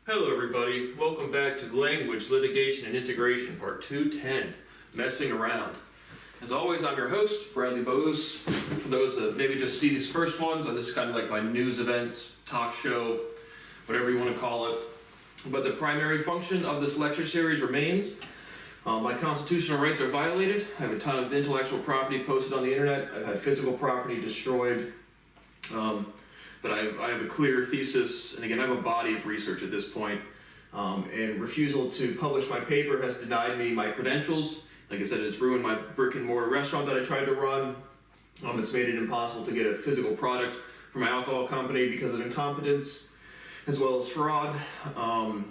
Hello everybody, welcome back to Language, Litigation, and Integration, Part 210, Messing Around. As always, I'm your host, Bradley Bose. For those that maybe just see these first ones, this is kind of like my news events, talk show, whatever you want to call it. But the primary function of this lecture series remains. My constitutional rights are violated. I have a ton of intellectual property posted on the internet. I've had physical property destroyed. But I have a clear thesis, and again, I have a body of research at this point, and refusal to publish my paper has denied me my credentials. Like I said, it's ruined my brick and mortar restaurant that I tried to run. It's made it impossible to get a physical product from my alcohol company because of incompetence, as well as fraud. But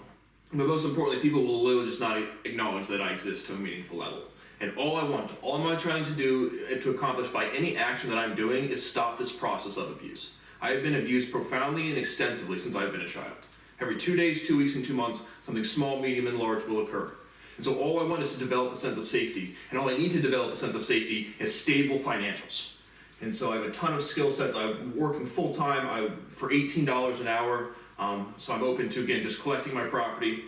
most importantly, people will literally just not acknowledge that I exist to a meaningful level. And all I'm trying to do to accomplish by any action that I'm doing is stop this process of abuse. I have been abused profoundly and extensively since I've been a child. Every 2 days, 2 weeks, and 2 months, something small, medium, and large will occur. And so all I want is to develop a sense of safety, and all I need to develop a sense of safety is stable financials. And so I have a ton of skill sets. I'm working full-time for $18 an hour, so I'm open to, again, just collecting my property,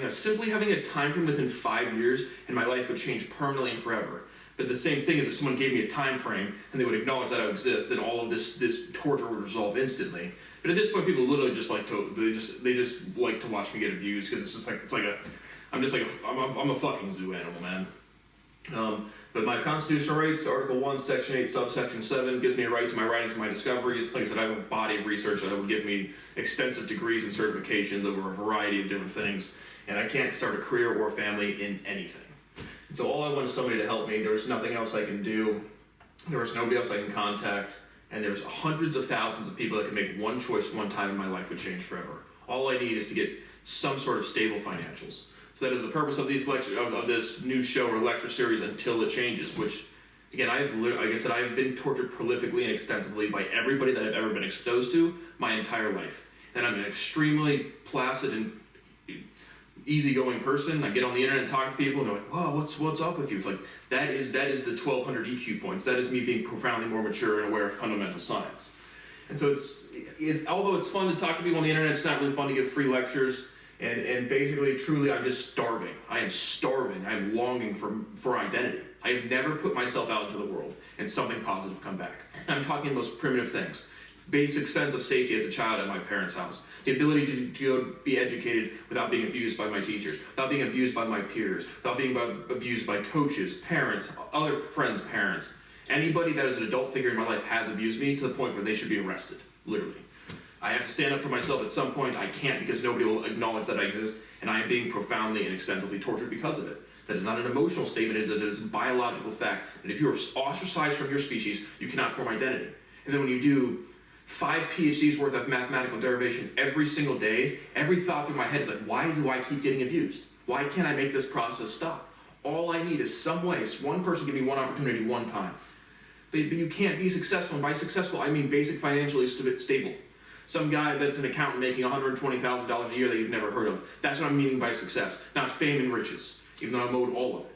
simply having a time frame within 5 years, and my life would change permanently and forever. But the same thing is if someone gave me a time frame and they would acknowledge that I exist, then all of this torture would resolve instantly. But at this point, people literally just like to they just like to watch me get abused because I'm a fucking zoo animal, man. But my constitutional rights, Article 1, Section 8, Subsection 7, gives me a right to my writings and my discoveries. Like I said, I have a body of research that would give me extensive degrees and certifications over a variety of different things, and I can't start a career or a family in anything. And so all I want is somebody to help me. There's nothing else I can do. There's nobody else I can contact. And there's hundreds of thousands of people that can make one choice one time and my life would change forever. All I need is to get some sort of stable financials. So that is the purpose of these of this new show or lecture series until it changes, which, again, like I said, I have been tortured prolifically and extensively by everybody that I've ever been exposed to my entire life. And I'm an extremely placid and easygoing person. I get on the internet and talk to people, and they're like, "Whoa, what's up with you?" It's like that is the 1200 EQ points. That is me being profoundly more mature and aware of fundamental science. And so it's although it's fun to talk to people on the internet, it's not really fun to give free lectures. And basically, truly, I'm just starving. I am starving. I am longing for identity. I have never put myself out into the world and something positive come back. I'm talking the most primitive things. Basic sense of safety as a child at my parents' house. The ability to go be educated without being abused by my teachers, without being abused by my peers, without being abused by coaches, parents, other friends' parents. Anybody that is an adult figure in my life has abused me to the point where they should be arrested, literally. I have to stand up for myself at some point. I can't because nobody will acknowledge that I exist, and I am being profoundly and extensively tortured because of it. That is not an emotional statement, it is a biological fact that if you are ostracized from your species, you cannot form identity. And then when you do 5 PhDs worth of mathematical derivation every single day, every thought through my head is like, why do I keep getting abused? Why can't I make this process stop? All I need is some way, one person give me one opportunity one time. But you can't be successful, and by successful, I mean basic financially stable. Some guy that's an accountant making $120,000 a year that you've never heard of. That's what I'm meaning by success, not fame and riches, even though I'm owed all of it.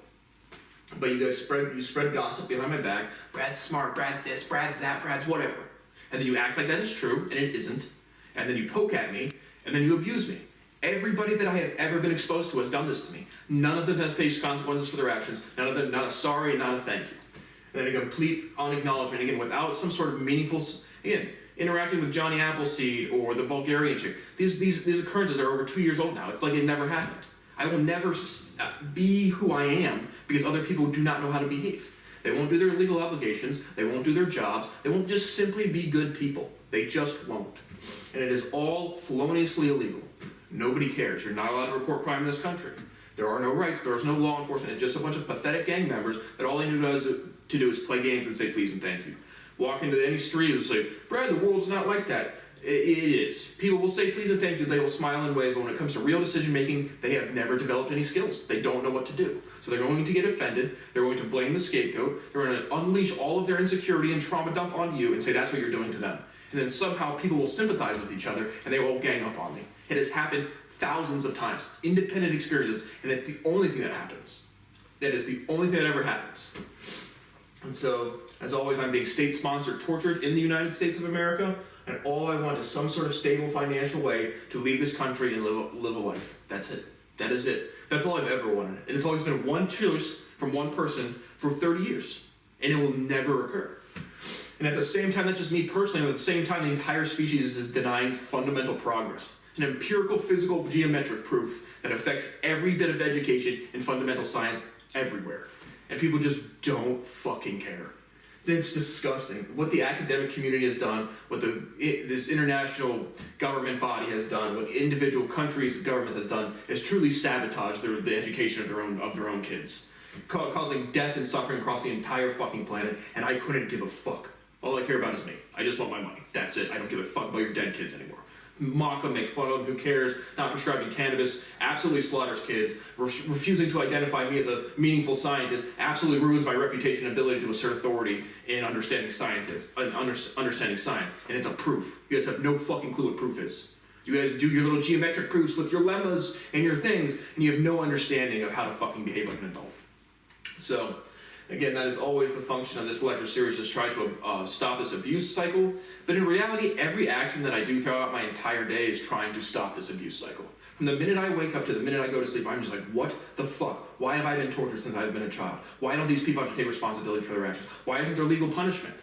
But you guys spread gossip behind my back. Brad's smart, Brad's this, Brad's that, Brad's whatever. And then you act like that is true, and it isn't. And then you poke at me, and then you abuse me. Everybody that I have ever been exposed to has done this to me. None of them has faced consequences for their actions. None of them, not a sorry and not a thank you. And then a complete unacknowledgement, again, without some sort of meaningful, again, interacting with Johnny Appleseed or the Bulgarian chick. These occurrences are over 2 years old now. It's like it never happened. I will never be who I am because other people do not know how to behave. They won't do their legal obligations. They won't do their jobs. They won't just simply be good people. They just won't. And it is all feloniously illegal. Nobody cares. You're not allowed to report crime in this country. There are no rights. There is no law enforcement. It's just a bunch of pathetic gang members that all they do is play games and say please and thank you. Walk into any street and say, "Brad, the world's not like that." It is. People will say please and thank you. They will smile and wave. But when it comes to real decision making, they have never developed any skills. They don't know what to do. So they're going to get offended. They're going to blame the scapegoat. They're going to unleash all of their insecurity and trauma dump onto you and say that's what you're doing to them. And then somehow people will sympathize with each other and they will all gang up on me. It has happened thousands of times. Independent experiences, and it's the only thing that happens. That is the only thing that ever happens. And so, as always, I'm being state-sponsored tortured in the United States of America. And all I want is some sort of stable financial way to leave this country and live a life. That's it. That is it. That's all I've ever wanted. And it's always been one choice from one person for 30 years. And it will never occur. And at the same time, that's just me personally, and at the same time, the entire species is denying fundamental progress. An empirical, physical, geometric proof that affects every bit of education and fundamental science everywhere. And people just don't fucking care. It's disgusting. What the academic community has done, what this international government body has done, what individual countries' governments has done, is truly sabotage the education of their own kids, causing death and suffering across the entire fucking planet. And I couldn't give a fuck. All I care about is me. I just want my money. That's it. I don't give a fuck about your dead kids anymore. Mock them, make fun of them, who cares, not prescribing cannabis, absolutely slaughters kids, refusing to identify me as a meaningful scientist, absolutely ruins my reputation and ability to assert authority in understanding science. And it's a proof. You guys have no fucking clue what proof is. You guys do your little geometric proofs with your lemmas and your things, and you have no understanding of how to fucking behave like an adult. So, again, that is always the function of this lecture series, is try to stop this abuse cycle. But in reality, every action that I do throughout my entire day is trying to stop this abuse cycle. From the minute I wake up to the minute I go to sleep, I'm just like, what the fuck? Why have I been tortured since I've been a child? Why don't these people have to take responsibility for their actions? Why isn't there legal punishment?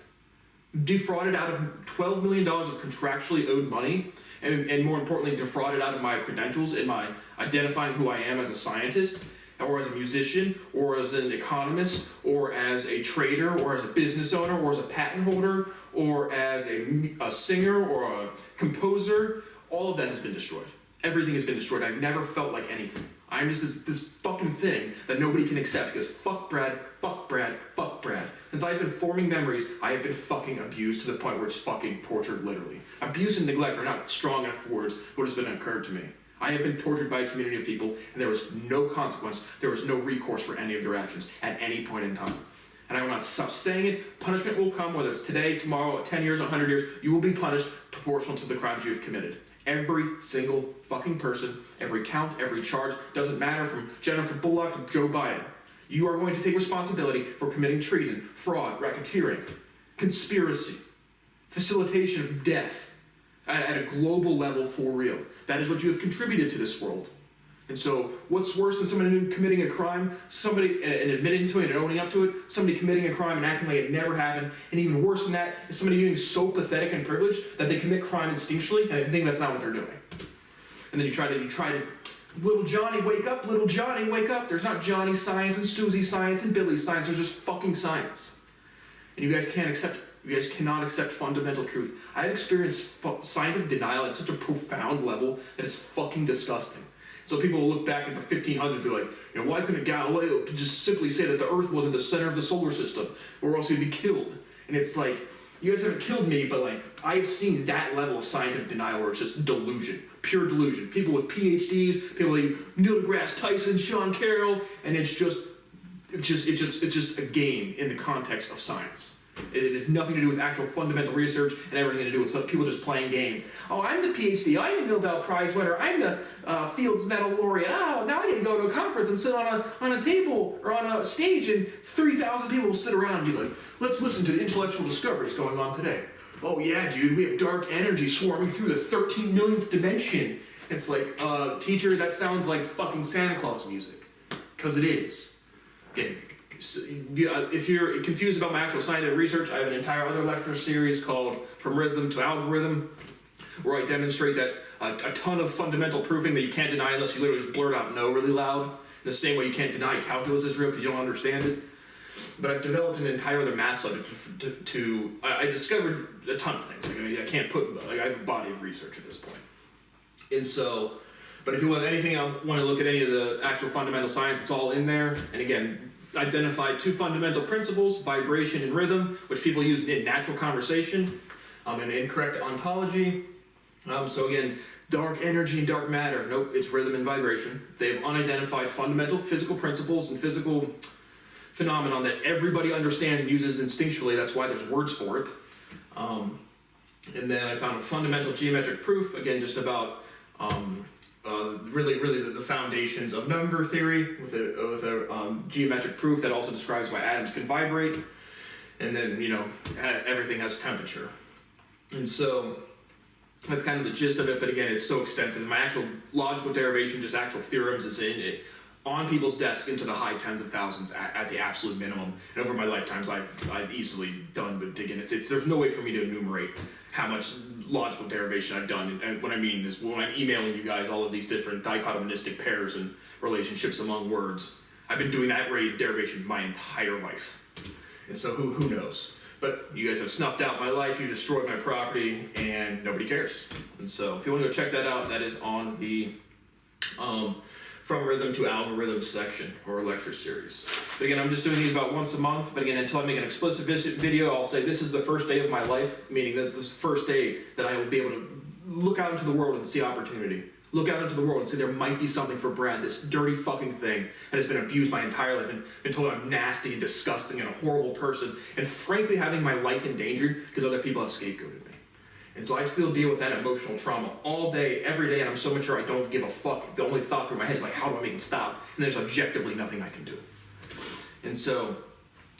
Defrauded out of $12 million of contractually owed money, and more importantly, defrauded out of my credentials and my identifying who I am as a scientist, or as a musician, or as an economist, or as a trader, or as a business owner, or as a patent holder, or as a singer, or a composer. All of that has been destroyed. Everything has been destroyed. I've never felt like anything. I'm just this fucking thing that nobody can accept, because fuck Brad, fuck Brad, fuck Brad. Since I've been forming memories, I have been fucking abused to the point where it's fucking tortured, literally. Abuse and neglect are not strong enough words what has been occurred to me. I have been tortured by a community of people, and there was no consequence, there was no recourse for any of their actions at any point in time. And I will not stop saying it. Punishment will come, whether it's today, tomorrow, 10 years, 100 years. You will be punished proportional to the crimes you have committed. Every single fucking person, every count, every charge, doesn't matter, from Jennifer Bullock to Joe Biden. You are going to take responsibility for committing treason, fraud, racketeering, conspiracy, facilitation of death at a global level for real. That is what you have contributed to this world. And so, what's worse than somebody committing a crime, somebody and admitting to it and owning up to it, somebody committing a crime and acting like it never happened, and even worse than that is somebody getting so pathetic and privileged that they commit crime instinctually, and I think that's not what they're doing. And then you try to, little Johnny, wake up, little Johnny, wake up. There's not Johnny science and Susie science and Billy science, there's just fucking science. And you guys cannot accept fundamental truth. I've experienced scientific denial at such a profound level that it's fucking disgusting. So people will look back at the 1500s and be like, why couldn't Galileo just simply say that the Earth wasn't the center of the solar system, or else he'd be killed? And it's like, you guys haven't killed me, but like, I've seen that level of scientific denial where it's just delusion, pure delusion. People with PhDs, people like Neil deGrasse Tyson, Sean Carroll, and it's just a game in the context of science. It has nothing to do with actual fundamental research and everything to do with people just playing games. Oh, I'm the PhD, I'm the Nobel Prize winner, I'm the Fields Medal laureate. Oh, now I can go to a conference and sit on a table or on a stage, and 3,000 people will sit around and be like, let's listen to the intellectual discoveries going on today. Oh yeah, dude, we have dark energy swarming through the 13 millionth dimension. It's like, teacher, that sounds like fucking Santa Claus music. Because it is. Okay. If you're confused about my actual scientific research, I have an entire other lecture series called From Rhythm to Algorithm, where I demonstrate that a ton of fundamental proofing that you can't deny unless you literally just blurt out no really loud. In the same way you can't deny calculus is real because you don't understand it. But I've developed an entire other math subject I discovered a ton of things. I can't put, I have a body of research at this point. And so, but if you want anything else, want to look at any of the actual fundamental science, it's all in there. And again, identified two fundamental principles, vibration and rhythm, which people use in natural conversation, and incorrect ontology. So again, dark energy and dark matter, nope, it's rhythm and vibration. They have unidentified fundamental physical principles and physical phenomenon that everybody understands and uses instinctually, that's why there's words for it. And then I found a fundamental geometric proof, again, just about really the foundations of number theory with a geometric proof that also describes why atoms can vibrate, and then everything has temperature. And so That's kind of the gist of it, but again, it's so extensive. My actual logical derivation, just actual theorems, is in it on people's desks into the high tens of thousands at the absolute minimum. And over my lifetimes, I've easily done, but again, there's no way for me to enumerate how much logical derivation I've done. And what I mean is, when I'm emailing you guys all of these different dichotomistic pairs and relationships among words, I've been doing that rate of derivation my entire life. And so who knows? But you guys have snuffed out my life, you destroyed my property, and nobody cares. And so if you want to go check that out, that is on the From Rhythm to Algorithm section or lecture series. But again, I'm just doing these about once a month. But again, until I make an explicit video, I'll say this is the first day of my life, meaning this is the first day that I will be able to look out into the world and see opportunity. Look out into the world and say there might be something for Brad, this dirty fucking thing that has been abused my entire life and been told I'm nasty and disgusting and a horrible person, and frankly having my life endangered because other people have scapegoated me. And so I still deal with that emotional trauma all day, every day, and I'm so mature I don't give a fuck. The only thought through my head is like, how do I make it stop? And there's objectively nothing I can do. And so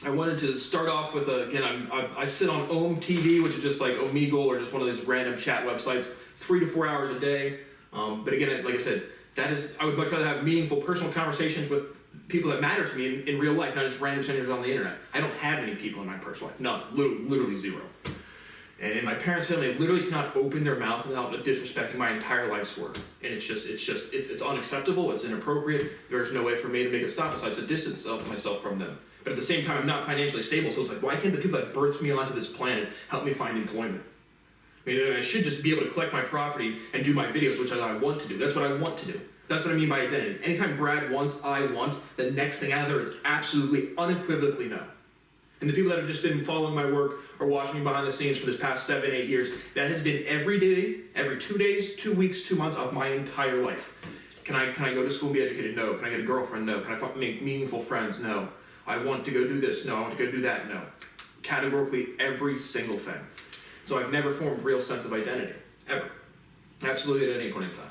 I wanted to start off with, again, I sit on Ohm TV, which is just like Omegle or just one of those random chat websites, 3 to 4 hours a day. But again, like I said, I would much rather have meaningful personal conversations with people that matter to me in real life, not just random strangers on the internet. I don't have any people in my personal life. None. Literally zero. And in my parents' family, they literally cannot open their mouth without disrespecting my entire life's work. And it's unacceptable, it's inappropriate. There's no way for me to make a stop besides to distance myself from them. But at the same time, I'm not financially stable, so it's like, why can't the people that birthed me onto this planet help me find employment? I mean, I should just be able to collect my property and do my videos, which I want to do. That's what I want to do. That's what I mean by identity. Anytime Brad wants, I want, the next thing out of there is absolutely, unequivocally no. And the people that have just been following my work or watching me behind the scenes for this past 7-8 years, that has been every day, every 2 days, 2 weeks, 2 months of my entire life. Can I go to school and be educated? No. Can I get a girlfriend? No. Can I make meaningful friends? No. I want to go do this? No. I want to go do that? No. Categorically every single thing. So I've never formed a real sense of identity, ever. Absolutely at any point in time.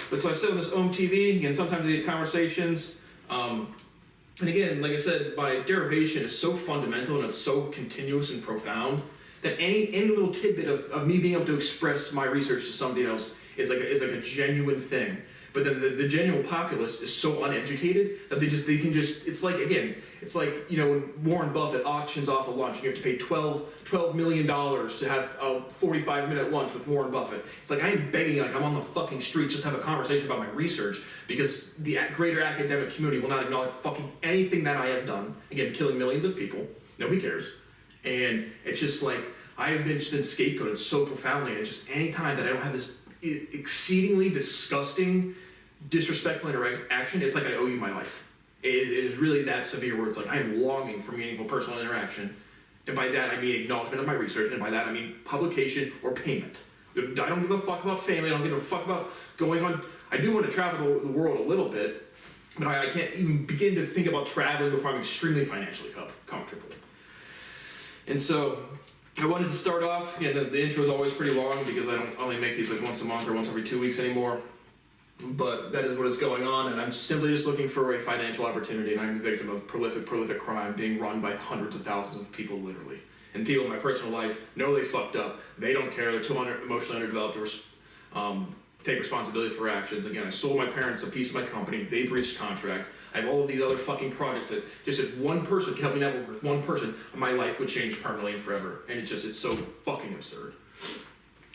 But so I sit on this Ohm TV, and sometimes I get conversations, and again, like I said, my derivation is so fundamental and it's so continuous and profound that any little tidbit of me being able to express my research to somebody else is like a genuine thing. But then the genuine populace is so uneducated that they can just, it's like, you know, when Warren Buffett auctions off a lunch and you have to pay $12 million to have a 45-minute lunch with Warren Buffett. It's like I am begging, like I'm on the fucking streets just to have a conversation about my research because the greater academic community will not acknowledge fucking anything that I have done. Again, killing millions of people. Nobody cares. And it's just like, I have been scapegoated so profoundly, and it's just any time that I don't have this exceedingly disgusting, disrespectful interaction, it's like I owe you my life. It is really that severe where it's like I am longing for meaningful personal interaction. And by that I mean acknowledgement of my research, and by that I mean publication or payment. I don't give a fuck about family, I don't give a fuck about going on. I do want to travel the world a little bit, but I can't even begin to think about traveling before I'm extremely financially comfortable. And so I wanted to start off, the intro is always pretty long because I don't only make these like once a month or once every 2 weeks anymore. But that is what is going on, and I'm simply just looking for a financial opportunity, and I'm the victim of prolific crime being run by hundreds of thousands of people, literally. And people in my personal life know they fucked up. They don't care. They're too emotionally underdeveloped to take responsibility for actions. Again, I sold my parents a piece of my company. They breached contract. I have all of these other fucking projects that just if one person can help me network with one person, my life would change permanently and forever. And it's so fucking absurd.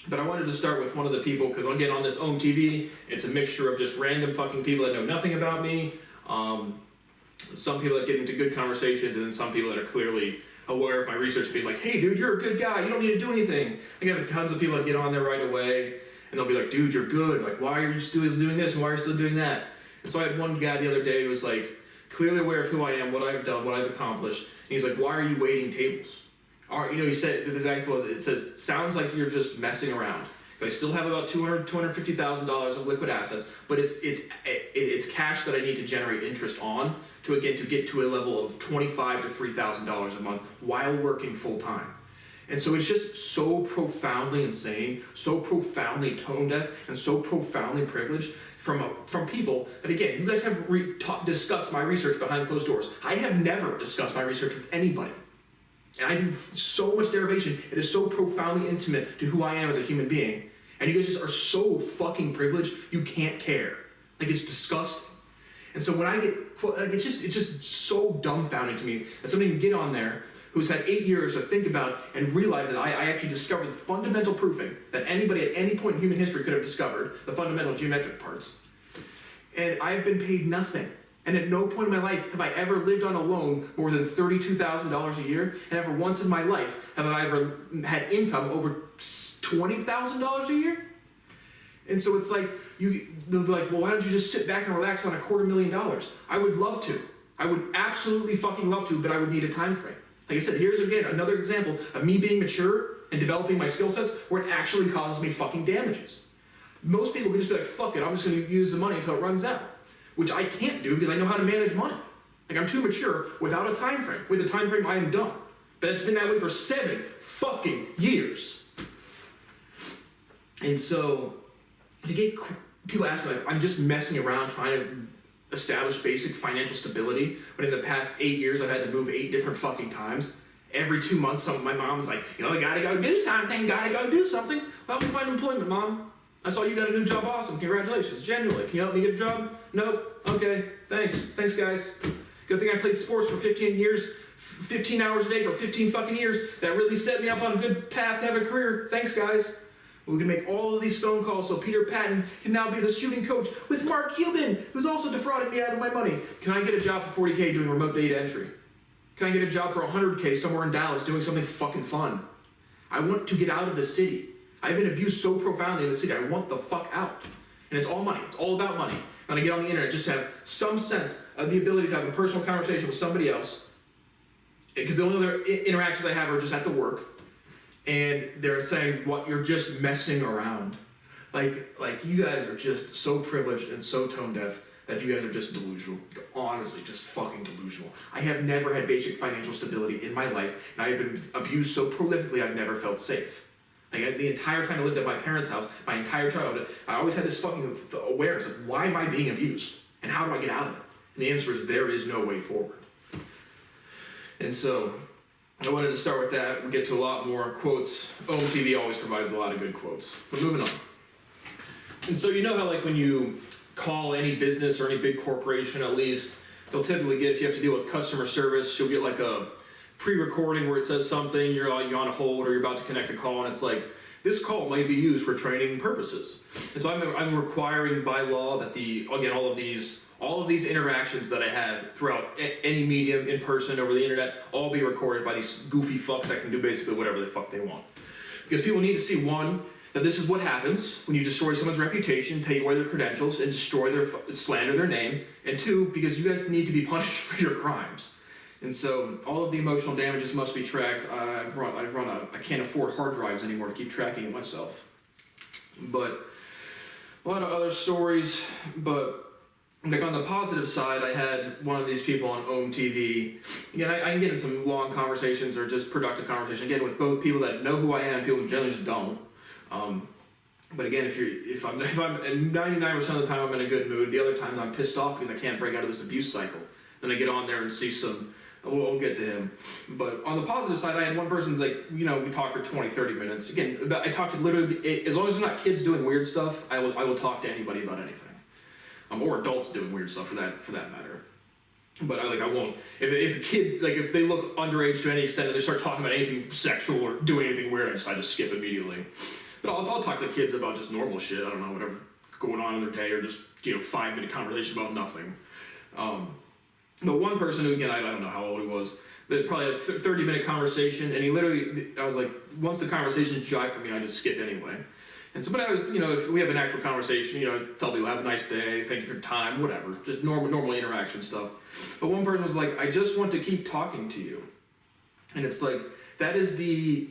But I wanted to start with one of the people, because again, on this Ohm TV, it's a mixture of just random fucking people that know nothing about me, some people that get into good conversations, and then some people that are clearly aware of my research, being like, hey dude, you're a good guy, you don't need to do anything. I have tons of people that get on there right away, and they'll be like, dude, you're good, like why are you still doing this, and why are you still doing that? And so I had one guy the other day who was like, clearly aware of who I am, what I've done, what I've accomplished, and he's like, why are you waiting tables? He said, the exact was, it says, sounds like you're just messing around. I still have about $250,000 of liquid assets, but it's cash that I need to generate interest on to get to a level of $2,500 to $3,000 a month while working full time. And so it's just so profoundly insane, so profoundly tone deaf, and so profoundly privileged from people that, again, you guys have discussed my research behind closed doors. I have never discussed my research with anybody. And I do so much derivation, it is so profoundly intimate to who I am as a human being. And you guys just are so fucking privileged, you can't care. Like, it's disgusting. And so when I get, like, it's just so dumbfounding to me that somebody can get on there who's had 8 years to think about and realize that I actually discovered the fundamental proofing that anybody at any point in human history could have discovered, the fundamental geometric parts. And I've been paid nothing. And at no point in my life have I ever lived on a loan more than $32,000 a year. And never once in my life have I ever had income over $20,000 a year. And so it's like, they'll be like, well, why don't you just sit back and relax on $250,000? I would love to. I would absolutely fucking love to, but I would need a time frame. Like I said, here's again another example of me being mature and developing my skill sets where it actually causes me fucking damages. Most people can just be like, fuck it, I'm just gonna use the money until it runs out. Which I can't do because I know how to manage money. Like, I'm too mature without a time frame. With a time frame, I am done. But it's been that way for 7 fucking years. And so, to get people ask me, like, I'm just messing around trying to establish basic financial stability, but in the past 8 years, I've had to move 8 different fucking times. Every 2 months, my mom's like, I gotta go do something. Well, help me find employment, Mom. I saw you got a new job, awesome, congratulations, genuinely. Can you help me get a job? Nope, okay, thanks guys. Good thing I played sports for 15 years, 15 hours a day for 15 fucking years. That really set me up on a good path to have a career. Thanks, guys. We can make all of these phone calls so Peter Patton can now be the shooting coach with Mark Cuban, who's also defrauded me out of my money. Can I get a job for $40K doing remote data entry? Can I get a job for $100K somewhere in Dallas doing something fucking fun? I want to get out of the city. I've been abused so profoundly in the city, I want the fuck out. And it's all money, it's all about money. When I get on the internet, just to have some sense of the ability to have a personal conversation with somebody else, because the only other interactions I have are just at the work, and they're saying, what, you're just messing around. Like you guys are just so privileged and so tone deaf that you guys are just delusional. Honestly, just fucking delusional. I have never had basic financial stability in my life, and I have been abused so prolifically I've never felt safe. Like, the entire time I lived at my parents' house, my entire childhood, I always had this fucking awareness of, why am I being abused? And how do I get out of it? And the answer is, there is no way forward. And so, I wanted to start with that. We'll get to a lot more quotes. OMTV always provides a lot of good quotes. But moving on. And so, you know how, like, when you call any business or any big corporation, at least, they'll typically get, if you have to deal with customer service, you'll get like a pre-recording where it says something, you're on a hold or you're about to connect a call, and it's like, this call might be used for training purposes. And so I'm requiring by law that all of these interactions that I have throughout any medium, in person, over the internet, all be recorded by these goofy fucks that can do basically whatever the fuck they want. Because people need to see, one, that this is what happens when you destroy someone's reputation, take away their credentials, and slander their name, and two, because you guys need to be punished for your crimes. And so all of the emotional damages must be tracked. I can't afford hard drives anymore to keep tracking it myself. But a lot of other stories. But like, on the positive side, I had one of these people on OMTV. Again, I can get in some long conversations or just productive conversation. Again, with both people that know who I am and people who generally just don't. But again, if I'm 99% of the time I'm in a good mood, the other times I'm pissed off because I can't break out of this abuse cycle. Then I get on there and see some. We'll get to him. But on the positive side, I had one person like, we talked for 20, 30 minutes. Again, I talked to literally, as long as they're not kids doing weird stuff, I will talk to anybody about anything. Or adults doing weird stuff for that matter. But I won't, if a kid, like, if they look underage to any extent and they start talking about anything sexual or doing anything weird, I just skip immediately. But I'll talk to kids about just normal shit, I don't know, whatever going on in their day, or just, 5-minute conversation about nothing. But one person who, again, I don't know how old he was, but probably a 30-minute conversation, and he literally, I was like, once the conversation's jive for me, I just skip anyway. And so, but I was, if we have an actual conversation, tell people, have a nice day, thank you for your time, whatever, just normal interaction stuff. But one person was like, I just want to keep talking to you. And it's like, that is the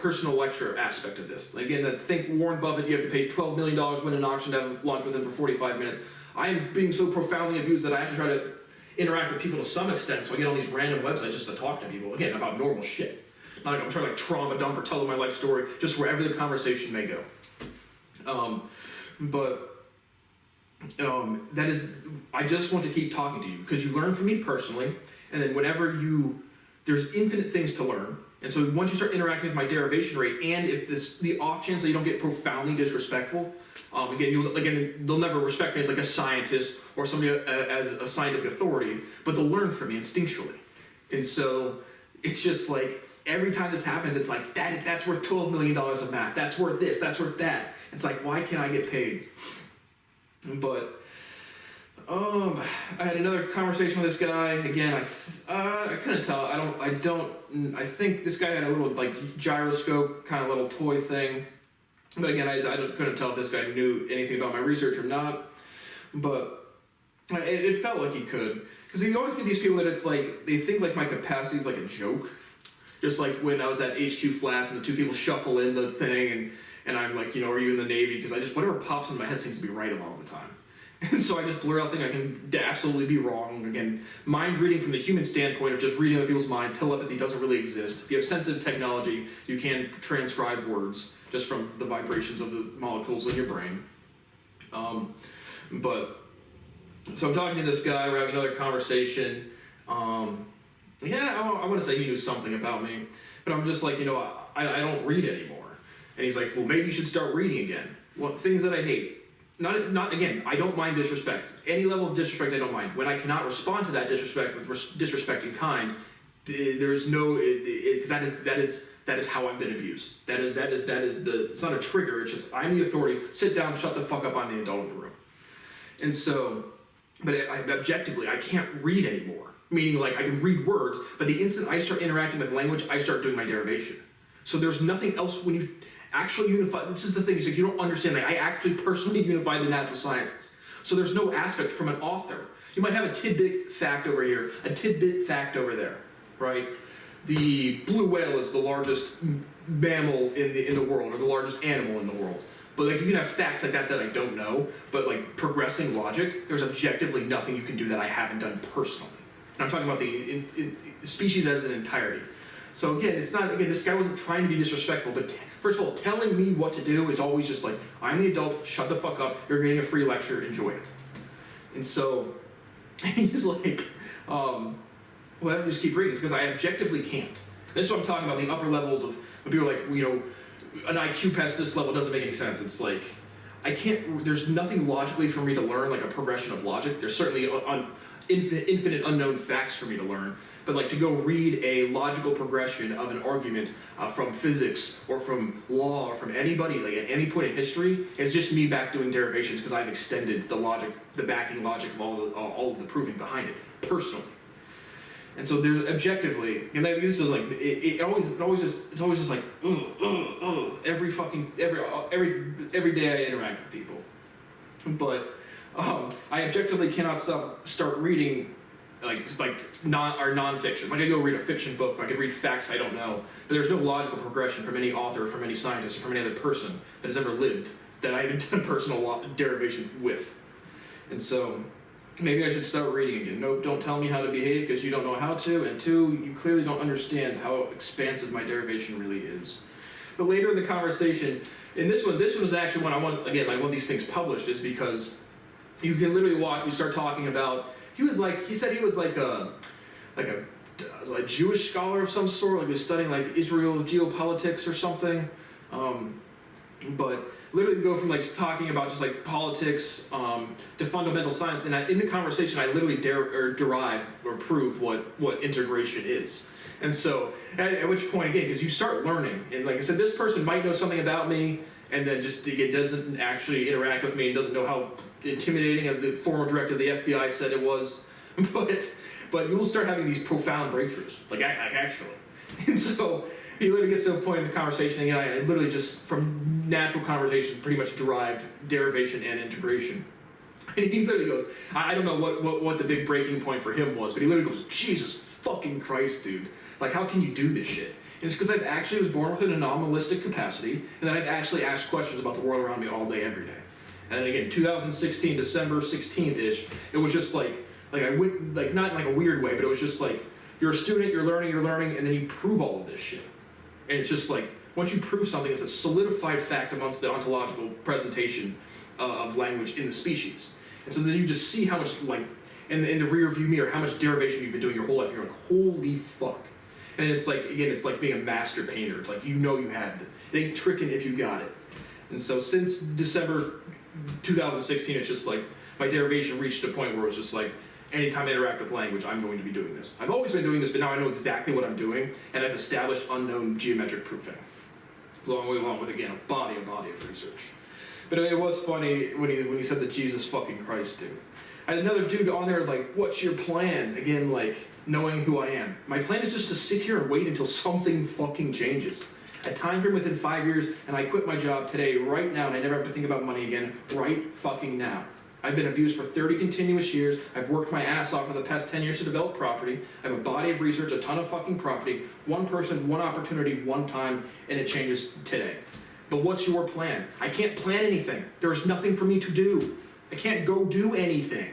personal lecture aspect of this. Again, think Warren Buffett, you have to pay $12 million, win an auction to have lunch with him for 45 minutes. I am being so profoundly abused that I have to try to interact with people to some extent, so I get on these random websites just to talk to people, again, about normal shit. Not like I'm trying to trauma dump or tell them my life story, just wherever the conversation may go. That is, I just want to keep talking to you, because you learn from me personally, and then whenever there's infinite things to learn, And so once you start interacting with my derivation rate, and if the off chance that you don't get profoundly disrespectful, they'll never respect me as like a scientist or somebody as a scientific authority, but they'll learn from me instinctually. And so it's just like every time this happens, it's like that's worth $12 million of math. That's worth this. That's worth that. It's like, why can't I get paid? But I had another conversation with this guy again. I couldn't tell. I think this guy had a little like gyroscope kind of little toy thing. But again, I couldn't tell if this guy knew anything about my research or not. But it felt like he could, because you always get these people that it's like they think like my capacity is like a joke. Just like when I was at HQ Flats and the two people shuffle in the thing, and I'm like, are you in the Navy? Because I just whatever pops in my head seems to be right a lot of the time. And so I just blur out things I can absolutely be wrong. Again, mind reading from the human standpoint of just reading other people's mind, telepathy doesn't really exist. If you have sensitive technology, you can transcribe words just from the vibrations of the molecules in your brain. So I'm talking to this guy, we're having another conversation. I want to say he knew something about me, but I'm just like, I don't read anymore. And he's like, well, maybe you should start reading again. Well, things that I hate. Not again, I don't mind disrespect. Any level of disrespect I don't mind. When I cannot respond to that disrespect with disrespect in kind, there is no, because that is how I've been abused. It's not a trigger, it's just, I'm the authority, sit down, shut the fuck up, I'm the adult in the room. And so, but objectively, I can't read anymore. Meaning like I can read words, but the instant I start interacting with language, I start doing my derivation. So there's nothing else when you actually unify, this is the thing, is like you don't understand that I actually personally unify the natural sciences. So there's no aspect from an author. You might have a tidbit fact over here, a tidbit fact over there, right? The blue whale is the largest mammal in the world, or the largest animal in the world. But like you can have facts like that I don't know, but like progressing logic, there's objectively nothing you can do that I haven't done personally. And I'm talking about the species as an entirety. So again, this guy wasn't trying to be disrespectful, but first of all, telling me what to do is always just like, I'm the adult, shut the fuck up, you're getting a free lecture, enjoy it. And so, he's like, well, I just keep reading, it's because I objectively can't. This is what I'm talking about, the upper levels of people like, an IQ past this level doesn't make any sense. It's like, there's nothing logically for me to learn, like a progression of logic. There's certainly infinite unknown facts for me to learn, but like to go read a logical progression of an argument from physics or from law or from anybody, like at any point in history, it's just me back doing derivations because I've extended the logic, the backing logic of all of the proving behind it personally. And so there's objectively, and this is like it's always just like every day I interact with people, but I objectively cannot start reading nonfiction. Like I go read a fiction book, I could read facts I don't know, but there's no logical progression from any author, from any scientist, or from any other person that has ever lived that I haven't done personal derivation with. And so maybe I should start reading again. Nope, don't tell me how to behave because you don't know how to, and two, you clearly don't understand how expansive my derivation really is. But later in the conversation, and this one was actually when I want these things published, is because you can literally watch, we start talking about, he said he was like a Jewish scholar of some sort, like he was studying like Israel geopolitics or something. But literally go from like talking about just like politics to fundamental science, and in the conversation I literally derive or prove what integration is. And so at which point again, because you start learning, and like I said, this person might know something about me, and then just again doesn't actually interact with me and doesn't know how intimidating, as the former director of the FBI said it was, but you will start having these profound breakthroughs, like actually. And so he literally gets to a point in the conversation, and I literally just, from natural conversation, pretty much derived derivation and integration. And he literally goes, I don't know what the big breaking point for him was, but he literally goes, Jesus fucking Christ, dude. Like, how can you do this shit? And it's because I actually was born with an anomalistic capacity, and then I've actually asked questions about the world around me all day, every day. And then again, 2016, December 16th-ish, it was just like I went, like not in like a weird way, but it was just like, you're a student, you're learning, and then you prove all of this shit. And it's just like, once you prove something, it's a solidified fact amongst the ontological presentation of language in the species. And so then you just see how much, like, in the rear view mirror, how much derivation you've been doing your whole life. You're like, holy fuck. And it's like, again, it's like being a master painter. It's like, you know you have it. It ain't tricking if you got it. And so since December 2016, it's just like, my derivation reached a point where it was just like, anytime I interact with language, I'm going to be doing this. I've always been doing this, but now I know exactly what I'm doing, and I've established unknown geometric proofing. Along with, again, a body of research. But it was funny when he said that Jesus fucking Christ dude. I had another dude on there like, what's your plan? Again, like, knowing who I am. My plan is just to sit here and wait until something fucking changes. A time frame within 5 years, and I quit my job today, right now, and I never have to think about money again, right fucking now. I've been abused for 30 continuous years. I've worked my ass off for the past 10 years to develop property. I have a body of research, a ton of fucking property, one person, one opportunity, one time, and it changes today. But what's your plan? I can't plan anything. There's nothing for me to do. I can't go do anything.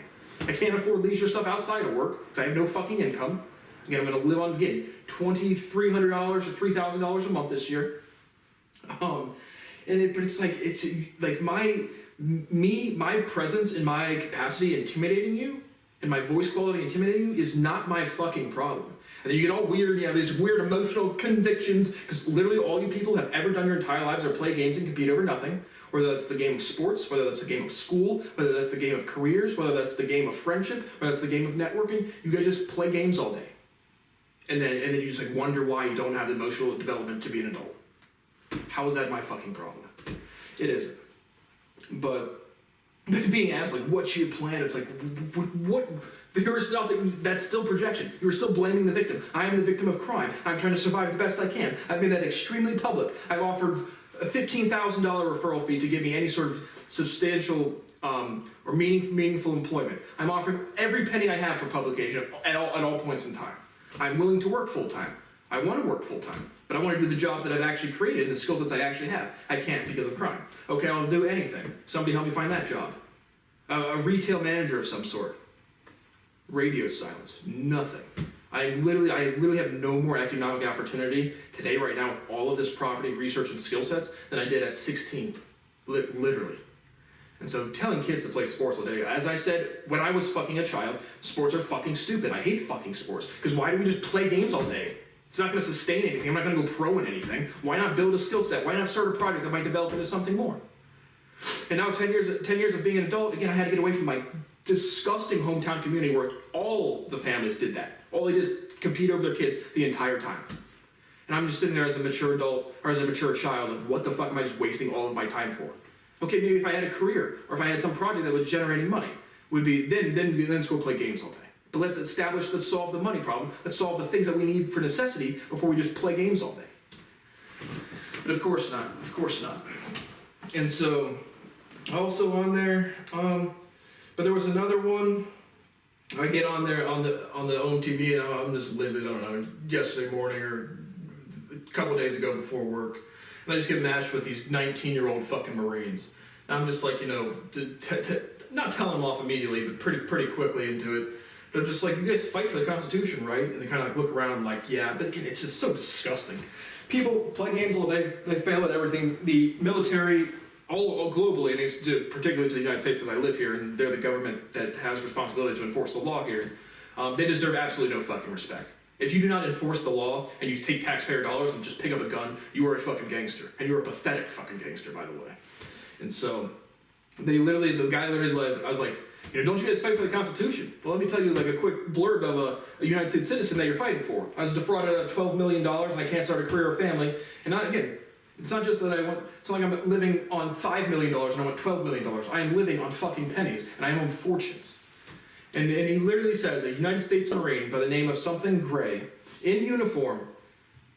I can't afford leisure stuff outside of work because I have no fucking income. Again, I'm going to live on, again, $2,300 or $3,000 a month this year. But it's like my presence and my capacity intimidating you, and my voice quality intimidating you is not my fucking problem. And then you get all weird, you have these weird emotional convictions, because literally all you people have ever done your entire lives are play games and compete over nothing. Whether that's the game of sports, whether that's the game of school, whether that's the game of careers, whether that's the game of friendship, whether that's the game of networking, you guys just play games all day. And then you just like wonder why you don't have the emotional development to be an adult. How is that my fucking problem? It isn't. But being asked like, what's your plan? It's like, what? There is nothing. That's still projection. You're still blaming the victim. I am the victim of crime. I'm trying to survive the best I can. I've made that extremely public. I've offered a $15,000 referral fee to give me any sort of substantial or meaningful employment. I'm offering every penny I have for publication at all points in time. I'm willing to work full time. I want to work full time, but I want to do the jobs that I've actually created and the skill sets I actually have. I can't because of crime. Okay, I'll do anything. Somebody help me find that job. A retail manager of some sort. Radio silence. Nothing. I literally have no more economic opportunity today, right now, with all of this property, research, and skill sets than I did at 16. Literally. And so telling kids to play sports all day, as I said, when I was fucking a child, sports are fucking stupid. I hate fucking sports. Because why do we just play games all day? It's not going to sustain anything. I'm not going to go pro in anything. Why not build a skill set? Why not start a project that might develop into something more? And now 10 years of being an adult, again, I had to get away from my disgusting hometown community where all the families did that. All they did is compete over their kids the entire time. And I'm just sitting there as a mature adult, or as a mature child, of what the fuck am I just wasting all of my time for? Okay, maybe if I had a career, or if I had some project that was generating money, would be, then let's go play games all day. But let's solve the money problem, let's solve the things that we need for necessity before we just play games all day. But of course not. And so, also on there, but there was another one. I get on there on the OMTV and I'm just livid. I don't know, yesterday morning or a couple days ago before work, and I just get matched with these 19-year-old fucking Marines. And I'm just like, not telling them off immediately, but pretty quickly into it. They're just like, you guys fight for the Constitution, right? And they kind of like look around like, yeah. But again, it's just so disgusting. People play games all day. They fail at everything. The military, all globally, and it's particularly to the United States because I live here, and they're the government that has responsibility to enforce the law here. They deserve absolutely no fucking respect. If you do not enforce the law and you take taxpayer dollars and just pick up a gun, you are a fucking gangster, and you're a pathetic fucking gangster, by the way. And so, the guy I was like, don't you guys fight for the Constitution? Well, let me tell you like a quick blurb of a United States citizen that you're fighting for. I was defrauded out of $12 million and I can't start a career or family. And it's not just that it's not like I'm living on $5 million and I want $12 million. I am living on fucking pennies and I own fortunes. And he literally says, a United States Marine by the name of something Gray, in uniform,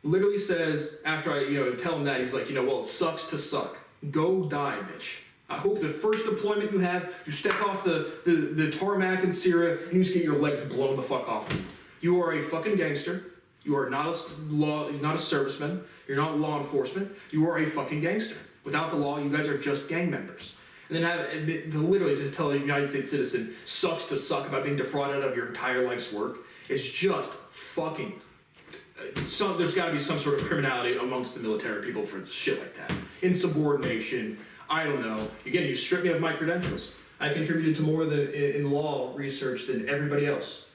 literally says, after I tell him that, he's like, well, it sucks to suck. Go die, bitch. I hope the first deployment you have, you step off the tarmac in Syria and you just get your legs blown the fuck off. You are a fucking gangster. You are not a serviceman. You're not law enforcement. You are a fucking gangster. Without the law, you guys are just gang members. And then literally to tell a United States citizen sucks to suck about being defrauded out of your entire life's work is just fucking. There's got to be some sort of criminality amongst the military people for shit like that. Insubordination. I don't know. Again, you strip me of my credentials. I've contributed to more in law research than everybody else.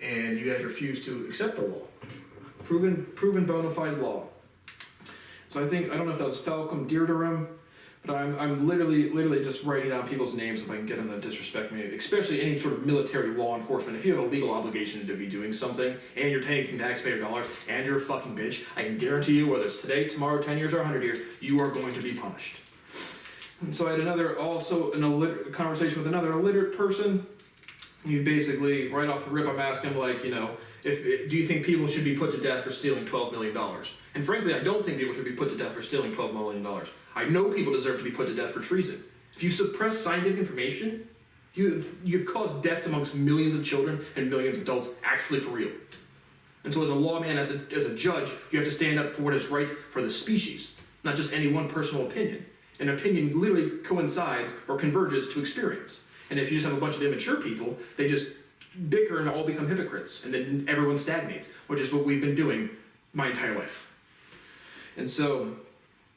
And you guys refuse to accept the law. proven bona fide law. So I don't know if that was Falcom Dearderum, but I'm literally just writing down people's names if I can get them to disrespect me, especially any sort of military law enforcement. If you have a legal obligation to be doing something, and you're taking taxpayer dollars, and you're a fucking bitch, I can guarantee you, whether it's today, tomorrow, 10 years, or 100 years, you are going to be punished. And so I had a conversation with another illiterate person. You basically, right off the rip, I'm asking him, like, do you think people should be put to death for stealing $12 million? And frankly, I don't think people should be put to death for stealing $12 million. I know people deserve to be put to death for treason. If you suppress scientific information, you've caused deaths amongst millions of children and millions of adults, actually for real. And so as a lawman, as a judge, you have to stand up for what is right for the species, not just any one personal opinion. An opinion literally coincides or converges to experience. And if you just have a bunch of immature people, they just bicker and all become hypocrites, and then everyone stagnates, which is what we've been doing my entire life. And so,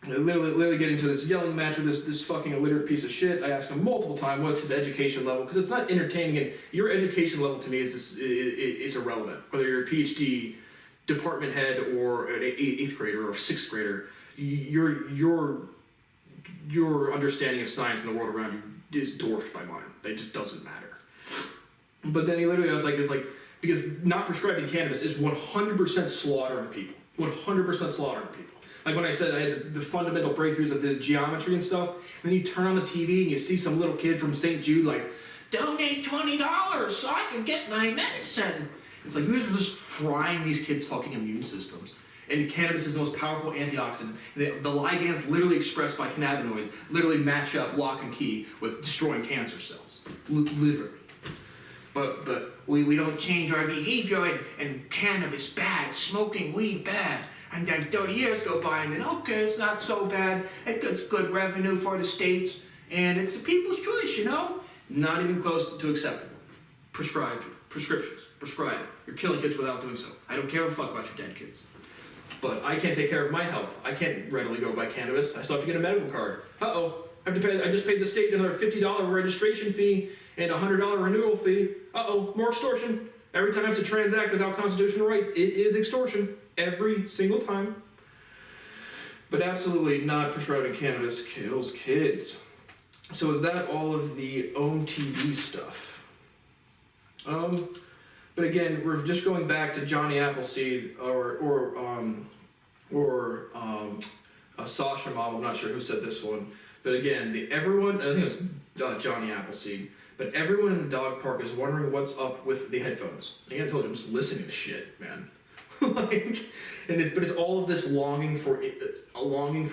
literally getting to this yelling match with this fucking illiterate piece of shit. I asked him multiple times, what's his education level? Because it's not entertaining, and your education level to me is irrelevant. Whether you're a PhD department head or an 8th grader or 6th grader, your understanding of science and the world around you is dwarfed by mine. It just doesn't matter. But then he literally was like, because not prescribing cannabis is 100% slaughtering people. 100% slaughtering people. Like when I said I had the fundamental breakthroughs of the geometry and stuff, and then you turn on the TV and you see some little kid from St. Jude like, donate $20 so I can get my medicine. It's like, you guys are just frying these kids' fucking immune systems. And cannabis is the most powerful antioxidant. The ligands literally expressed by cannabinoids literally match up lock and key with destroying cancer cells. Literally. But we don't change our behavior, and cannabis bad, smoking weed bad. And then 30 years go by, and then, okay, it's not so bad. It's good revenue for the states, and it's the people's choice, Not even close to acceptable. Prescriptions. Prescribe. You're killing kids without doing so. I don't care a fuck about your dead kids. But I can't take care of my health. I can't readily go buy cannabis. I still have to get a medical card. I just paid the state another $50 registration fee and a $100 renewal fee. More extortion. Every time I have to transact without constitutional right, it is extortion. Every single time. But absolutely not prescribing cannabis kills kids. So is that all of the OMTV stuff? But again, we're just going back to Johnny Appleseed or Sasha Mom. I'm not sure who said this one, but again, everyone. I think it was Johnny Appleseed. But everyone in the dog park is wondering what's up with the headphones. Again, I told you, I'm just listening to shit, man. But it's all of this longing for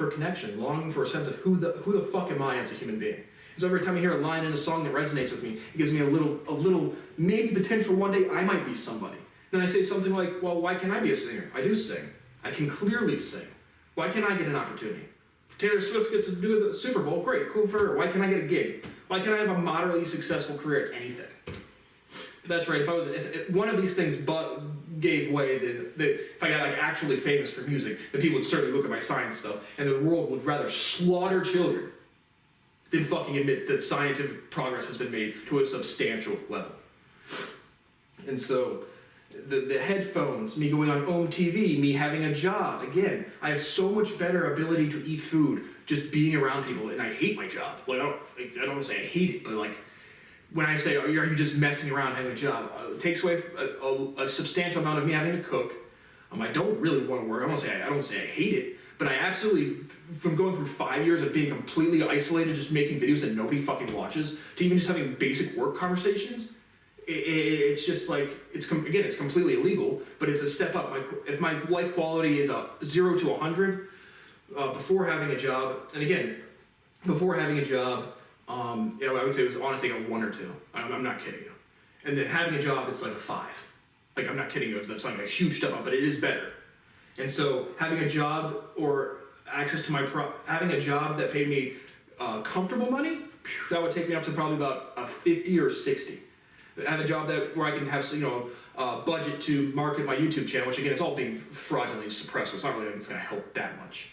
connection, longing for a sense of who the fuck am I as a human being. So every time I hear a line in a song that resonates with me, it gives me a little maybe potential one day I might be somebody. Then I say something like, well, why can't I be a singer? I do sing. I can clearly sing. Why can't I get an opportunity? Taylor Swift gets to do the Super Bowl. Great, cool for her. Why can't I get a gig? Why can't I have a moderately successful career at anything? But that's right. If one of these things gave way, then if I got actually famous for music, then people would certainly look at my science stuff, and the world would rather slaughter children than fucking admit that scientific progress has been made to a substantial level. And so, the headphones, me going on OMTV, me having a job, again, I have so much better ability to eat food just being around people, and I hate my job. I don't want to say I hate it, but when I say, are you just messing around having a job, it takes away a substantial amount of me having to cook. I don't really want to work. I don't say I hate it, but I absolutely, from going through 5 years of being completely isolated, just making videos that nobody fucking watches, to even just having basic work conversations, it's just it's completely illegal, but it's a step up. If my life quality is a 0 to 100 before having a job, and again, before having a job, I would say it was honestly a 1 or 2. I'm not kidding you. And then having a job, it's like a 5. I'm not kidding you. That's like a huge step up, but it is better. And so having a job or access to having a job that paid me comfortable money, that would take me up to probably about a 50 or 60. Have a job where I can have budget to market my YouTube channel, which again, it's all being fraudulently suppressed, so it's not really it's going to help that much.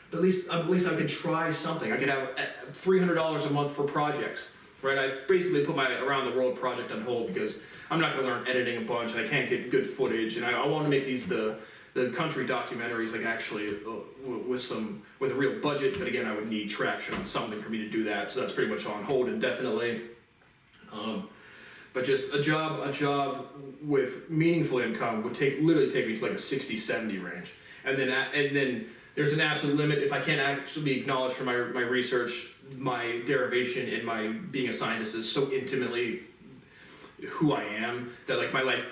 But at least I could try something. I could have $300 a month for projects, right? I've basically put my Around the World project on hold because I'm not going to learn editing a bunch, and I can't get good footage, and I want to make these the the country documentaries, like actually with a real budget. But again, I would need traction on something for me to do that. So that's pretty much on hold indefinitely. But just a job with meaningful income would literally take me to like a 60, 70 range. And then there's an absolute limit. If I can't actually be acknowledged for my research, my derivation in my being a scientist is so intimately who I am that like my life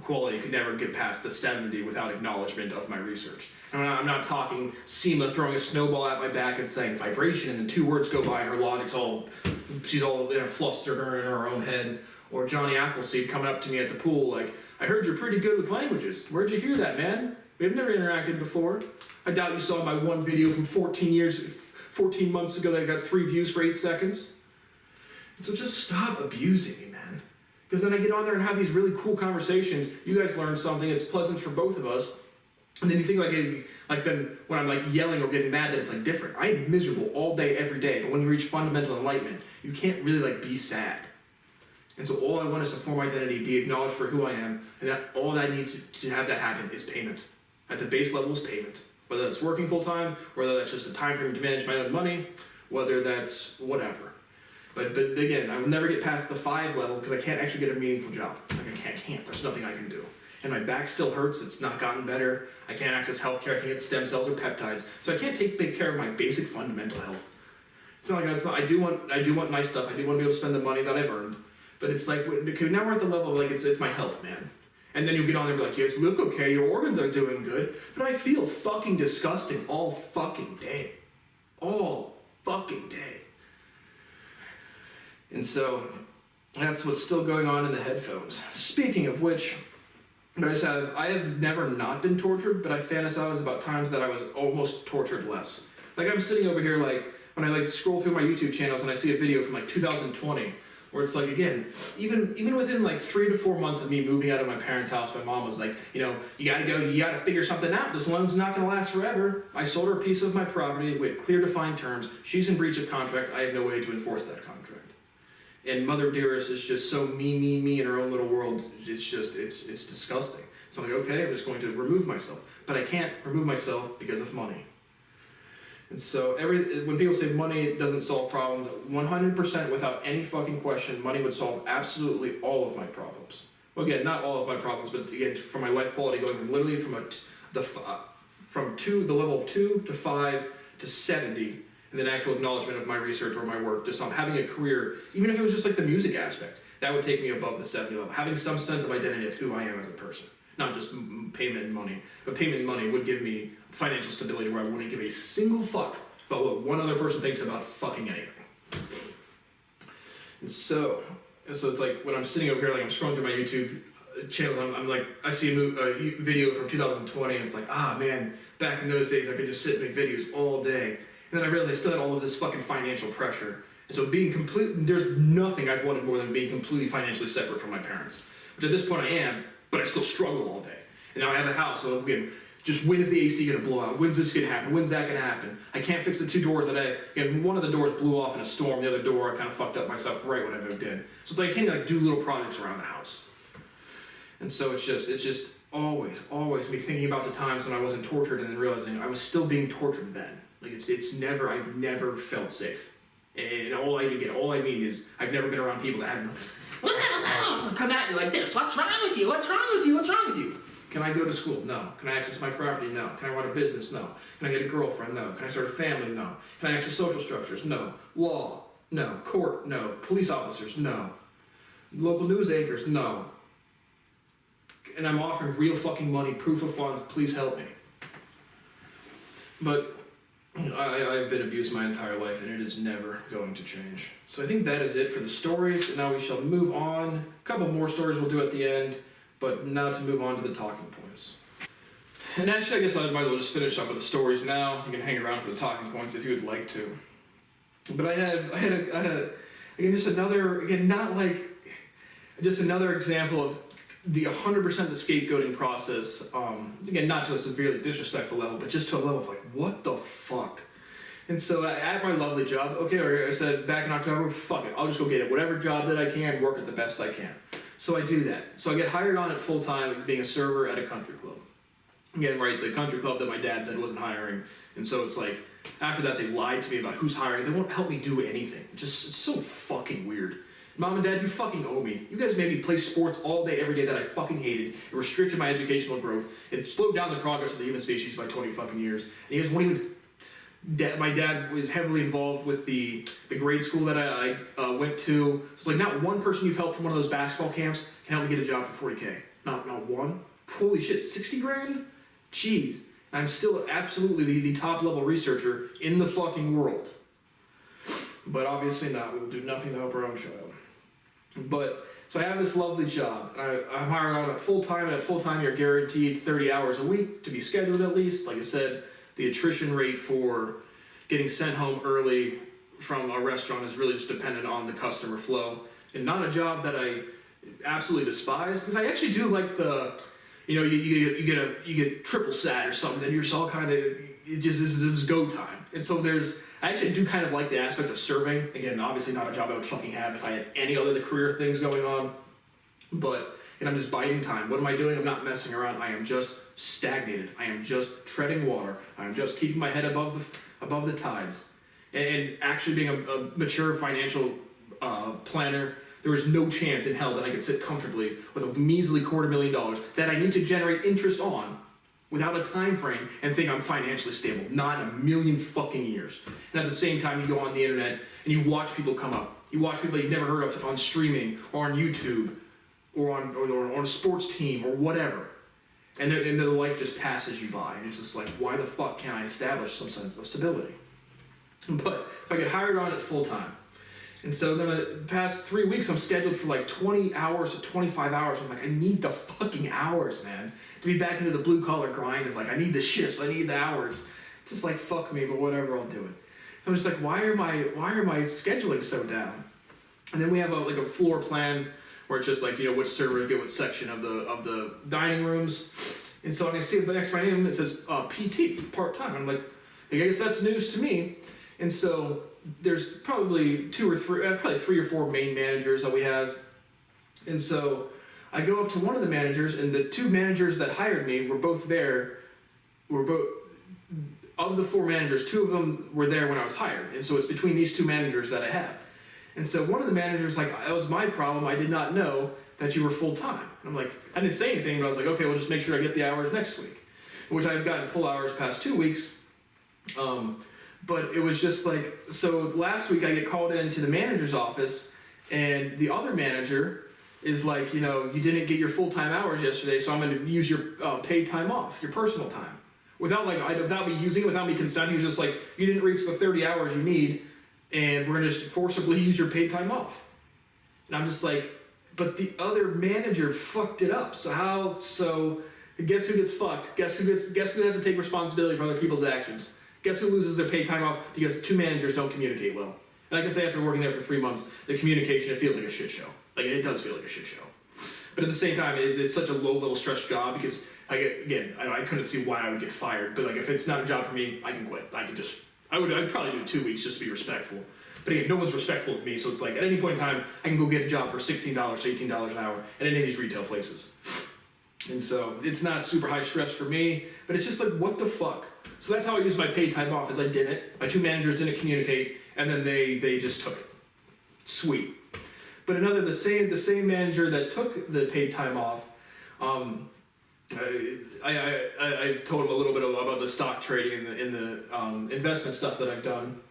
quality could never get past the 70 without acknowledgement of my research. And I'm not talking Seema throwing a snowball at my back and saying vibration, and then 2 words go by and her logic's she's all in a fluster in her own head. Or Johnny Appleseed coming up to me at the pool like, I heard you're pretty good with languages. Where'd you hear that, man? We've never interacted before. I doubt you saw my one video from 14 months ago that I got 3 views for 8 seconds. And so just stop abusing me, man. Because then I get on there and have these really cool conversations. You guys learn something, it's pleasant for both of us. And then you think like then when I'm like yelling or getting mad that it's like different. I am miserable all day, every day. But when you reach fundamental enlightenment, you can't really like be sad. And so all I want is to form identity, be acknowledged for who I am, and that all that needs to have that happen is payment. At the base level is payment. Whether that's working full time, whether that's just a time frame to manage my own money, whether that's whatever. But again, I will never get past the 5 level because I can't actually get a meaningful job. Like I can't. There's nothing I can do. And my back still hurts. It's not gotten better. I can't access healthcare. I can't get stem cells or peptides. So I can't take care of my basic fundamental health. It's not like I do want nice stuff. I do want to be able to spend the money that I've earned. But it's like, now we're at the level of like, it's my health, man. And then you get on there and be like, yes, look okay, your organs are doing good. But I feel fucking disgusting all fucking day. All fucking day. And so, that's what's still going on in the headphones. Speaking of which, I have never not been tortured, but I fantasize about times that I was almost tortured less. Like I'm sitting over here like, when I like scroll through my YouTube channels and I see a video from like 2020, where it's like, again, even within like 3 to 4 months of me moving out of my parents' house, my mom was like, you gotta figure something out. This loan's not gonna last forever. I sold her a piece of my property with clear defined terms. She's in breach of contract. I have no way to enforce that contract. And Mother Dearest is just so me in her own little world. It's disgusting. So I'm like, okay, I'm just going to remove myself. But I can't remove myself because of money. And so when people say money doesn't solve problems, 100% without any fucking question, money would solve absolutely all of my problems. Well, again, not all of my problems, but again, for my life quality going from literally from the level of 2 to 5 to 70, and then actual acknowledgement of my research or my work, just having a career, even if it was just like the music aspect, that would take me above the 70 level. Having some sense of identity of who I am as a person. Not just payment and money, but payment and money would give me financial stability where I wouldn't give a single fuck about what one other person thinks about fucking anything. And so it's like when I'm sitting over here, like I'm scrolling through my YouTube channels, I'm like, I see a video from 2020, and it's like, man, back in those days I could just sit and make videos all day. And then I realized I still had all of this fucking financial pressure. And so there's nothing I've wanted more than being completely financially separate from my parents. But at this point I am, but I still struggle all day. And now I have a house, so again, just when's the AC gonna blow out? When's this gonna happen? When's that gonna happen? I can't fix the 2 doors again, one of the doors blew off in a storm, the other door I kind of fucked up myself right when I moved in. So it's like I can't like do little projects around the house. And so it's just always me thinking about the times when I wasn't tortured and then realizing I was still being tortured then. Like I've never felt safe. And all I mean is I've never been around people that haven't come at you like this. What's wrong with you? What's wrong with you? What's wrong with you? Can I go to school? No. Can I access my property? No. Can I run a business? No. Can I get a girlfriend? No. Can I start a family? No. Can I access social structures? No. Law? No. Court? No. Police officers? No. Local news anchors? No. And I'm offering real fucking money, proof of funds, please help me. But I've been abused my entire life, and it is never going to change. So I think that is it for the stories. And now we shall move on. A couple more stories we'll do at the end, but now to move on to the talking points. And actually, I guess I might as well just finish up with the stories now. You can hang around for the talking points if you would like to. But I had just another example of the 100% the scapegoating process, again, not to a severely disrespectful level, but just to a level of like, what the fuck? And so at my lovely job, okay, I said back in October, fuck it, I'll just go get it. Whatever job that I can, work it the best I can. So I do that. So I get hired on at full time being a server at a country club. again, right, the country club that my dad said wasn't hiring. And so it's like, after that, they lied to me about who's hiring. They won't help me do anything. Just, it's so fucking weird. Mom and Dad, you fucking owe me. You guys made me play sports all day, every day that I fucking hated. It restricted my educational growth. It slowed down the progress of the human species by 20 fucking years. And you guys won't even... my dad was heavily involved with the grade school that I went to. It's like, not one person you've helped from one of those basketball camps can help me get a job for 40K. Not one. Holy shit, 60 grand? Jeez. I'm still absolutely the top level researcher in the fucking world. But obviously not. We will do nothing to help our own child. But, so I have this lovely job. I'm hired on at full time, and at full time you're guaranteed 30 hours a week to be scheduled at least. Like I said, the attrition rate for getting sent home early from a restaurant is really just dependent on the customer flow. And not a job that I absolutely despise, because I actually do like the, you get triple sat or something, and you're just all kind of, this is go time. And so I actually do kind of like the aspect of serving. Again, obviously not a job I would fucking have if I had any other career things going on. But, and I'm just biding time. What am I doing? I'm not messing around. I am just stagnated. I am just treading water. I'm just keeping my head above the tides. And actually being a mature financial planner, there is no chance in hell that I could sit comfortably with a measly $250,000 that I need to generate interest on without a time frame and think I'm financially stable. Not in a million fucking years. And at the same time, you go on the internet and you watch people come up. You watch people that you've never heard of on streaming or on YouTube or on a sports team or whatever. And the life just passes you by. And it's just like, why the fuck can't I establish some sense of stability? But if I get hired on at full time. And so then the past 3 weeks, I'm scheduled for like 20 hours to 25 hours. I'm like, I need the fucking hours, man. To be back into the blue collar grind. It's like, I need the shifts, I need the hours. Just like, fuck me, but whatever, I'll do it. So I'm just like, why are my scheduling so down? And then we have a floor plan where it's just like, which server to get what section of the dining rooms. And so when I see the next to my name, it says PT, part-time. I'm like, I guess that's news to me. And so there's probably three or four main managers that we have. And so I go up to one of the managers, and the two managers that hired me were both there. Of the four managers, two of them were there when I was hired. And so it's between these two managers that I have. And so one of the managers like, that was my problem. I did not know that you were full-time. And I'm like, I didn't say anything, but I was like, okay, we'll just make sure I get the hours next week. Which I've gotten full hours past 2 weeks. But it was just like, so last week I get called into the manager's office, and the other manager is like, you didn't get your full-time hours yesterday, so I'm going to use your paid time off, your personal time. Without me using it, without me consenting, he was just like, you didn't reach the 30 hours you need, and we're going to just forcibly use your paid time off. And I'm just like, but the other manager fucked it up. So guess who gets fucked? Guess who has to take responsibility for other people's actions? Guess who loses their paid time off because two managers don't communicate well? And I can say after working there for 3 months, the communication, it feels like a shit show. Like, it does feel like a shit show. But at the same time, it's such a low-level stress job because, I couldn't see why I would get fired. But, if it's not a job for me, I can quit. I'd probably do 2 weeks just to be respectful. But again, no one's respectful of me, so it's like, at any point in time, I can go get a job for $16 to $18 an hour at any of these retail places. And so, it's not super high stress for me, but it's just like, what the fuck? So that's how I used my paid time off, is I did it. My two managers didn't communicate, and then they just took it. Sweet. But the same manager that took the paid time off, I've told him a little bit about the stock trading and the investment stuff that I've done.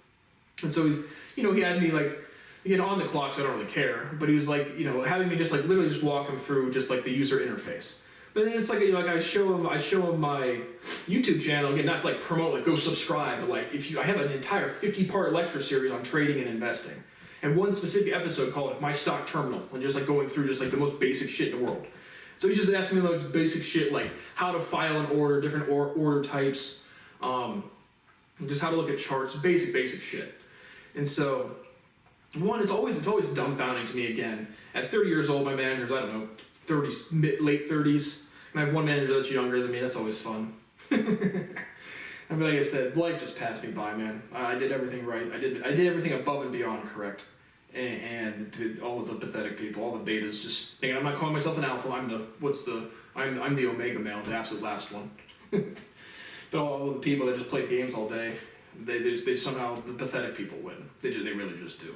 And so he's, he had me like, again, on the clock, so I don't really care, but he was like, having me just like literally just walk him through just like the user interface. But then it's like, I show him my YouTube channel, again, not to like promote, like go subscribe, but like I have an entire 50-part lecture series on trading and investing. And one specific episode called My Stock Terminal, and just like going through just like the most basic shit in the world. So he's just asking me like basic shit, like how to file an order, different order types, just how to look at charts, basic shit. And so, it's always dumbfounding to me again. At 30 years old, my manager's, 30s, late 30s, and I have one manager that's younger than me. That's always fun. I mean, like I said, life just passed me by, man. I did everything right. I did everything above and beyond correct. And all of the pathetic people, all the betas, just. Again, I'm not calling myself an alpha. I'm the omega male, the absolute last one. But all the people that just play games all day, they somehow, the pathetic people win. They really just do.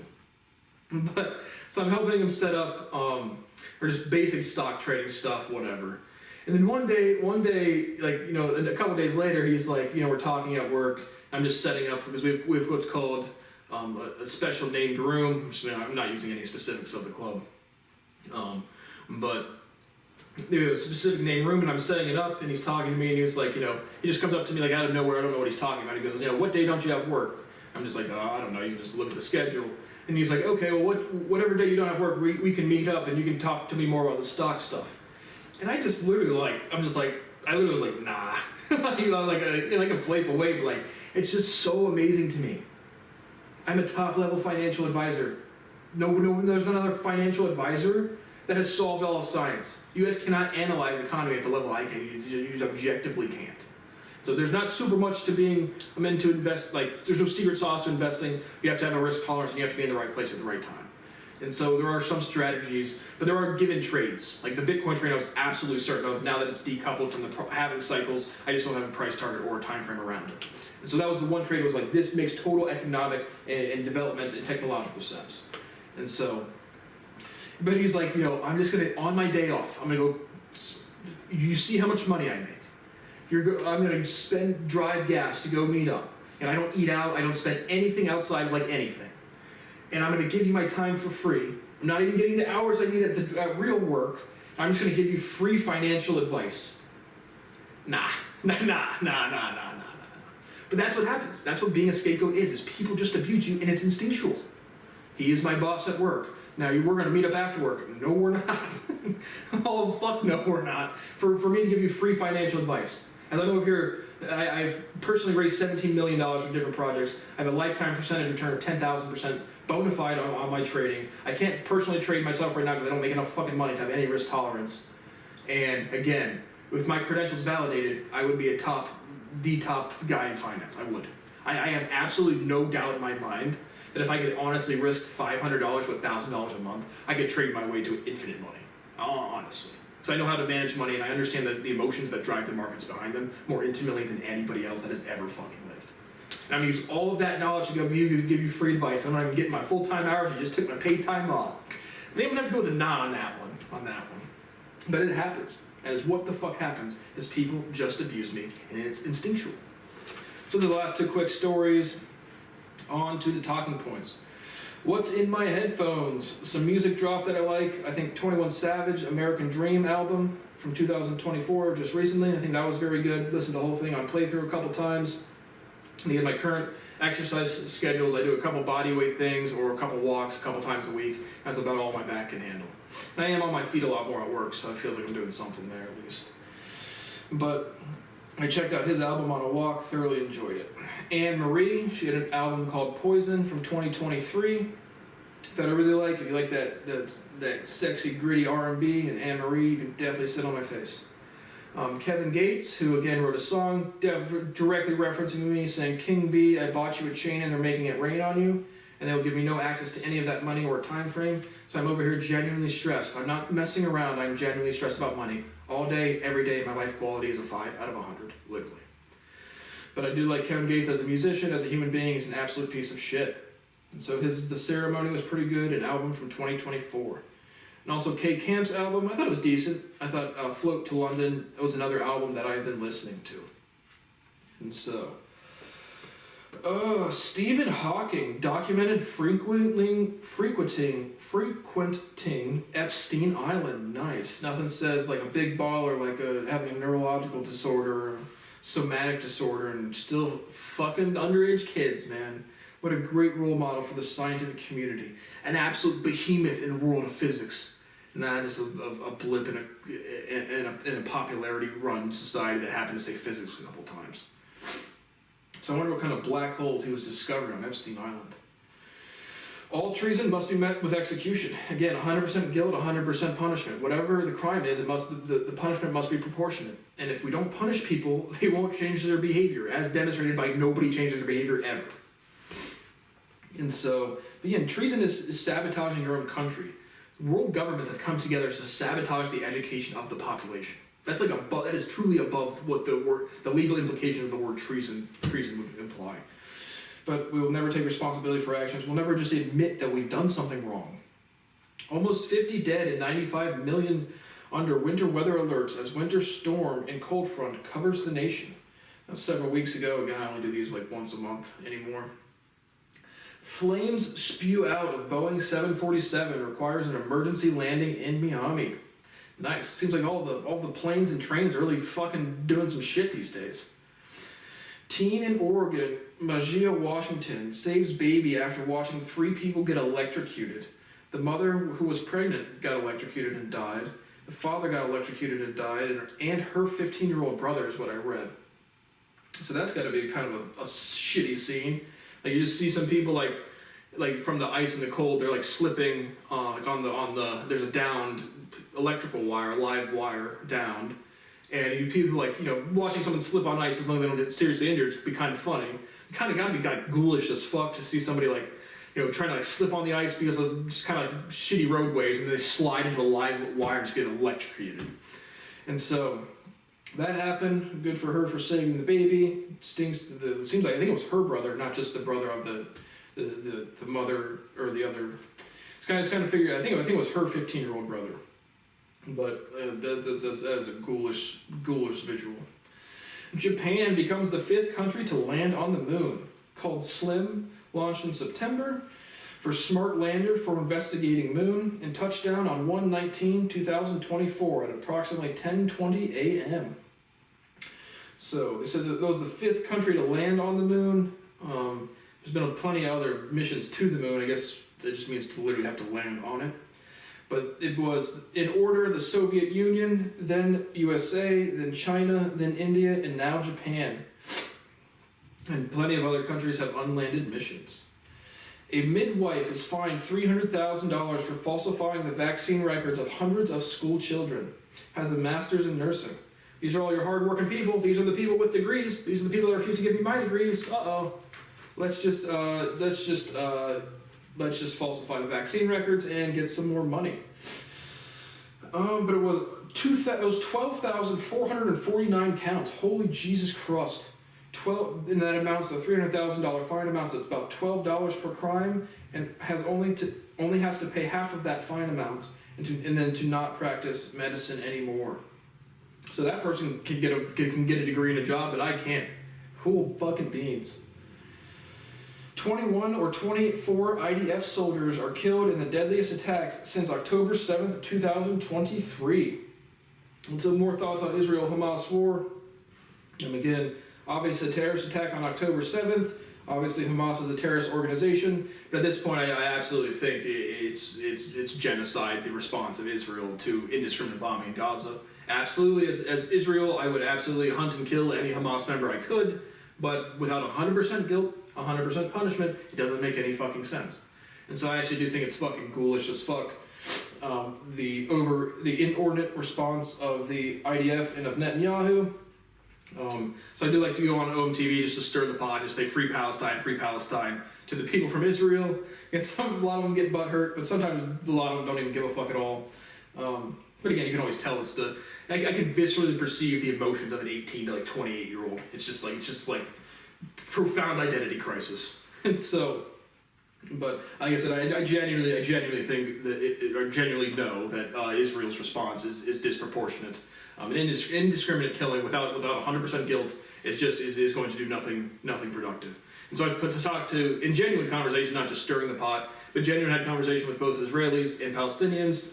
But, so I'm helping him set up, or just basic stock trading stuff, whatever. And then one day, like, you know, a couple days later, he's like, you know, we're talking at work. I'm just setting up, because we have what's called a special named room, which, you know, I'm not using any specifics of the club. But there's a specific named room, and I'm setting it up, and he's talking to me, and he was like, you know, he just comes up to me like out of nowhere, I don't know what he's talking about. He goes, you know, what day don't you have work? I'm just like, oh, I don't know, you can just look at the schedule. And he's like, okay, well, whatever day you don't have work, we can meet up, and you can talk to me more about the stock stuff. And I just literally I literally was like, nah. You know, in a playful way, but like, it's just so amazing to me. I'm a top level financial advisor. No, there's another financial advisor that has solved all of science. You guys cannot analyze the economy at the level I can. You objectively can't. So there's not super much to being, I'm into invest, like, there's no secret sauce to investing. You have to have a risk tolerance, and you have to be in the right place at the right time. And so there are some strategies, but there are given trades. Like the Bitcoin trade, I was absolutely certain of. Now that it's decoupled from the halving cycles, I just don't have a price target or a time frame around it. And so that was the one trade that was like, this makes total economic and development and technological sense. And so, but he's like, you know, I'm just gonna, on my day off, I'm gonna go, you see how much money I make. I'm gonna drive gas to go meet up. And I don't eat out, I don't spend anything outside like anything. And I'm going to give you my time for free. I'm not even getting the hours I need at real work. I'm just going to give you free financial advice. Nah. But that's what happens. That's what being a scapegoat is people just abuse you, and it's instinctual. He is my boss at work. Now, we're going to meet up after work. No, we're not. Oh, fuck no, we're not. For me to give you free financial advice. As I know here, I've personally raised $17 million for different projects. I have a lifetime percentage return of 10,000%, bona fide on my trading. I can't personally trade myself right now because I don't make enough fucking money to have any risk tolerance. And again, with my credentials validated, I would be the top guy in finance. I would. I have absolutely no doubt in my mind that if I could honestly risk $500 to $1,000 a month, I could trade my way to infinite money. Honestly. So I know how to manage money, and I understand the emotions that drive the markets behind them more intimately than anybody else that has ever fucking lived. And I'm going to use all of that knowledge to give you free advice. I'm not even getting my full-time hours. I just took my paid time off. They don't have to go with a nah on that one. But it happens. And it's what the fuck happens is people just abuse me, and it's instinctual. So those are the last two quick stories. On to the talking points. What's in my headphones? Some music drop that I like. I think 21 Savage, American Dream album from 2024, just recently. I think that was very good. Listened to the whole thing on playthrough a couple times. And again, my current exercise schedules, I do a couple bodyweight things or a couple walks a couple times a week. That's about all my back can handle. And I am on my feet a lot more at work, so it feels like I'm doing something there at least. But I checked out his album on a walk, thoroughly enjoyed it. Anne Marie, she had an album called Poison from 2023 that I really like. If you like that sexy, gritty R&B and Anne Marie, you can definitely sit on my face. Kevin Gates, who again wrote a song directly referencing me, saying, King B, I bought you a chain and they're making it rain on you, and they'll give me no access to any of that money or time frame, so I'm over here genuinely stressed. I'm not messing around, I'm genuinely stressed about money. All day, every day, my life quality is a 5 out of 100, literally. But I do like Kevin Gates as a musician, as a human being, he's an absolute piece of shit. And so The Ceremony was pretty good, an album from 2024. And also Kay Camp's album, I thought it was decent. I thought Float to London was another album that I've been listening to. And so, Stephen Hawking documented frequenting Epstein Island. Nice. Nothing says like a big baller, like having a neurological disorder, or somatic disorder, and still fucking underage kids, man. What a great role model for the scientific community. An absolute behemoth in the world of physics. Not just a blip in a popularity run society that happened to say physics a couple times. So I wonder what kind of black holes he was discovering on Epstein Island. All treason must be met with execution. Again, 100% guilt, 100% punishment. Whatever the crime is, the punishment must be proportionate. And if we don't punish people, they won't change their behavior, as demonstrated by nobody changing their behavior ever. And so, again, treason is sabotaging your own country. World governments have come together to sabotage the education of the population. That's like that is truly above what the legal implication of the word treason would imply. But we will never take responsibility for actions. We'll never just admit that we've done something wrong. Almost 50 dead and 95 million under winter weather alerts as winter storm and cold front covers the nation. Now, several weeks ago, again, I only do these like once a month anymore. Flames spew out of Boeing 747 requires an emergency landing in Miami. Nice. Seems like all the planes and trains are really fucking doing some shit these days. Teen in Oregon, Majia, Washington, saves baby after watching 3 people get electrocuted. The mother, who was pregnant, got electrocuted and died. The father got electrocuted and died, and her 15-year-old brother is what I read. So that's got to be kind of a shitty scene. Like you just see some people like from the ice and the cold, they're like slipping like on the there's a downed electrical wire, live wire downed, and you people like watching someone slip on ice as long as they don't get seriously injured would be kind of funny. You kind of got to be like ghoulish as fuck to see somebody like trying to like slip on the ice because of just kind of like shitty roadways, and they slide into a live wire and just get electrocuted. And so that happened. Good for her for saving the baby. It seems like I think it was her brother, not just the brother of the mother or the other. It's kind of figured. I think it was her 15-year-old brother. But that is a ghoulish visual. Japan becomes the 5th country to land on the moon. Called SLIM, launched in September for Smart Lander for investigating moon, and touchdown on 1/19/2024 at approximately 10:20 a.m. So they said that was the 5th country to land on the moon. There's been plenty of other missions to the moon. I guess that just means to literally have to land on it. But it was in order: the Soviet Union, then USA, then China, then India, and now Japan. And plenty of other countries have unlanded missions. A midwife is fined $300,000 for falsifying the vaccine records of hundreds of school children. Has a master's in nursing. These are all your hardworking people. These are the people with degrees. These are the people that refuse to give me my degrees. Let's just falsify the vaccine records and get some more money. But it was 12,449 counts. Holy Jesus Christ. And that amounts to $300,000 fine, amounts to about $12 per crime, and only has to pay half of that fine amount, and then to not practice medicine anymore. So that person can get a degree and a job, but I can't. Cool fucking beans. 21 or 24 IDF soldiers are killed in the deadliest attack since October 7th, 2023. And some more thoughts on Israel-Hamas war. And again, obviously a terrorist attack on October 7th. Obviously Hamas is a terrorist organization. But at this point, I absolutely think it's genocide, the response of Israel to indiscriminate bombing in Gaza. Absolutely, as Israel, I would absolutely hunt and kill any Hamas member I could. But without 100% guilt, 100% punishment, it doesn't make any fucking sense. And so I actually do think it's fucking ghoulish as fuck. The inordinate response of the IDF and of Netanyahu. So I do like to go on OMTV just to stir the pot and just say free Palestine to the people from Israel. And a lot of them get butthurt, but sometimes a lot of them don't even give a fuck at all. But again, you can always tell I can viscerally perceive the emotions of an 18 to 28-year-old. It's just like profound identity crisis. And so, but like I said, I genuinely think that I genuinely know that Israel's response is disproportionate. An indiscriminate killing without 100% guilt is going to do nothing productive. And so I've talked to, in genuine conversation, not just stirring the pot, but genuine had conversation with both Israelis and Palestinians,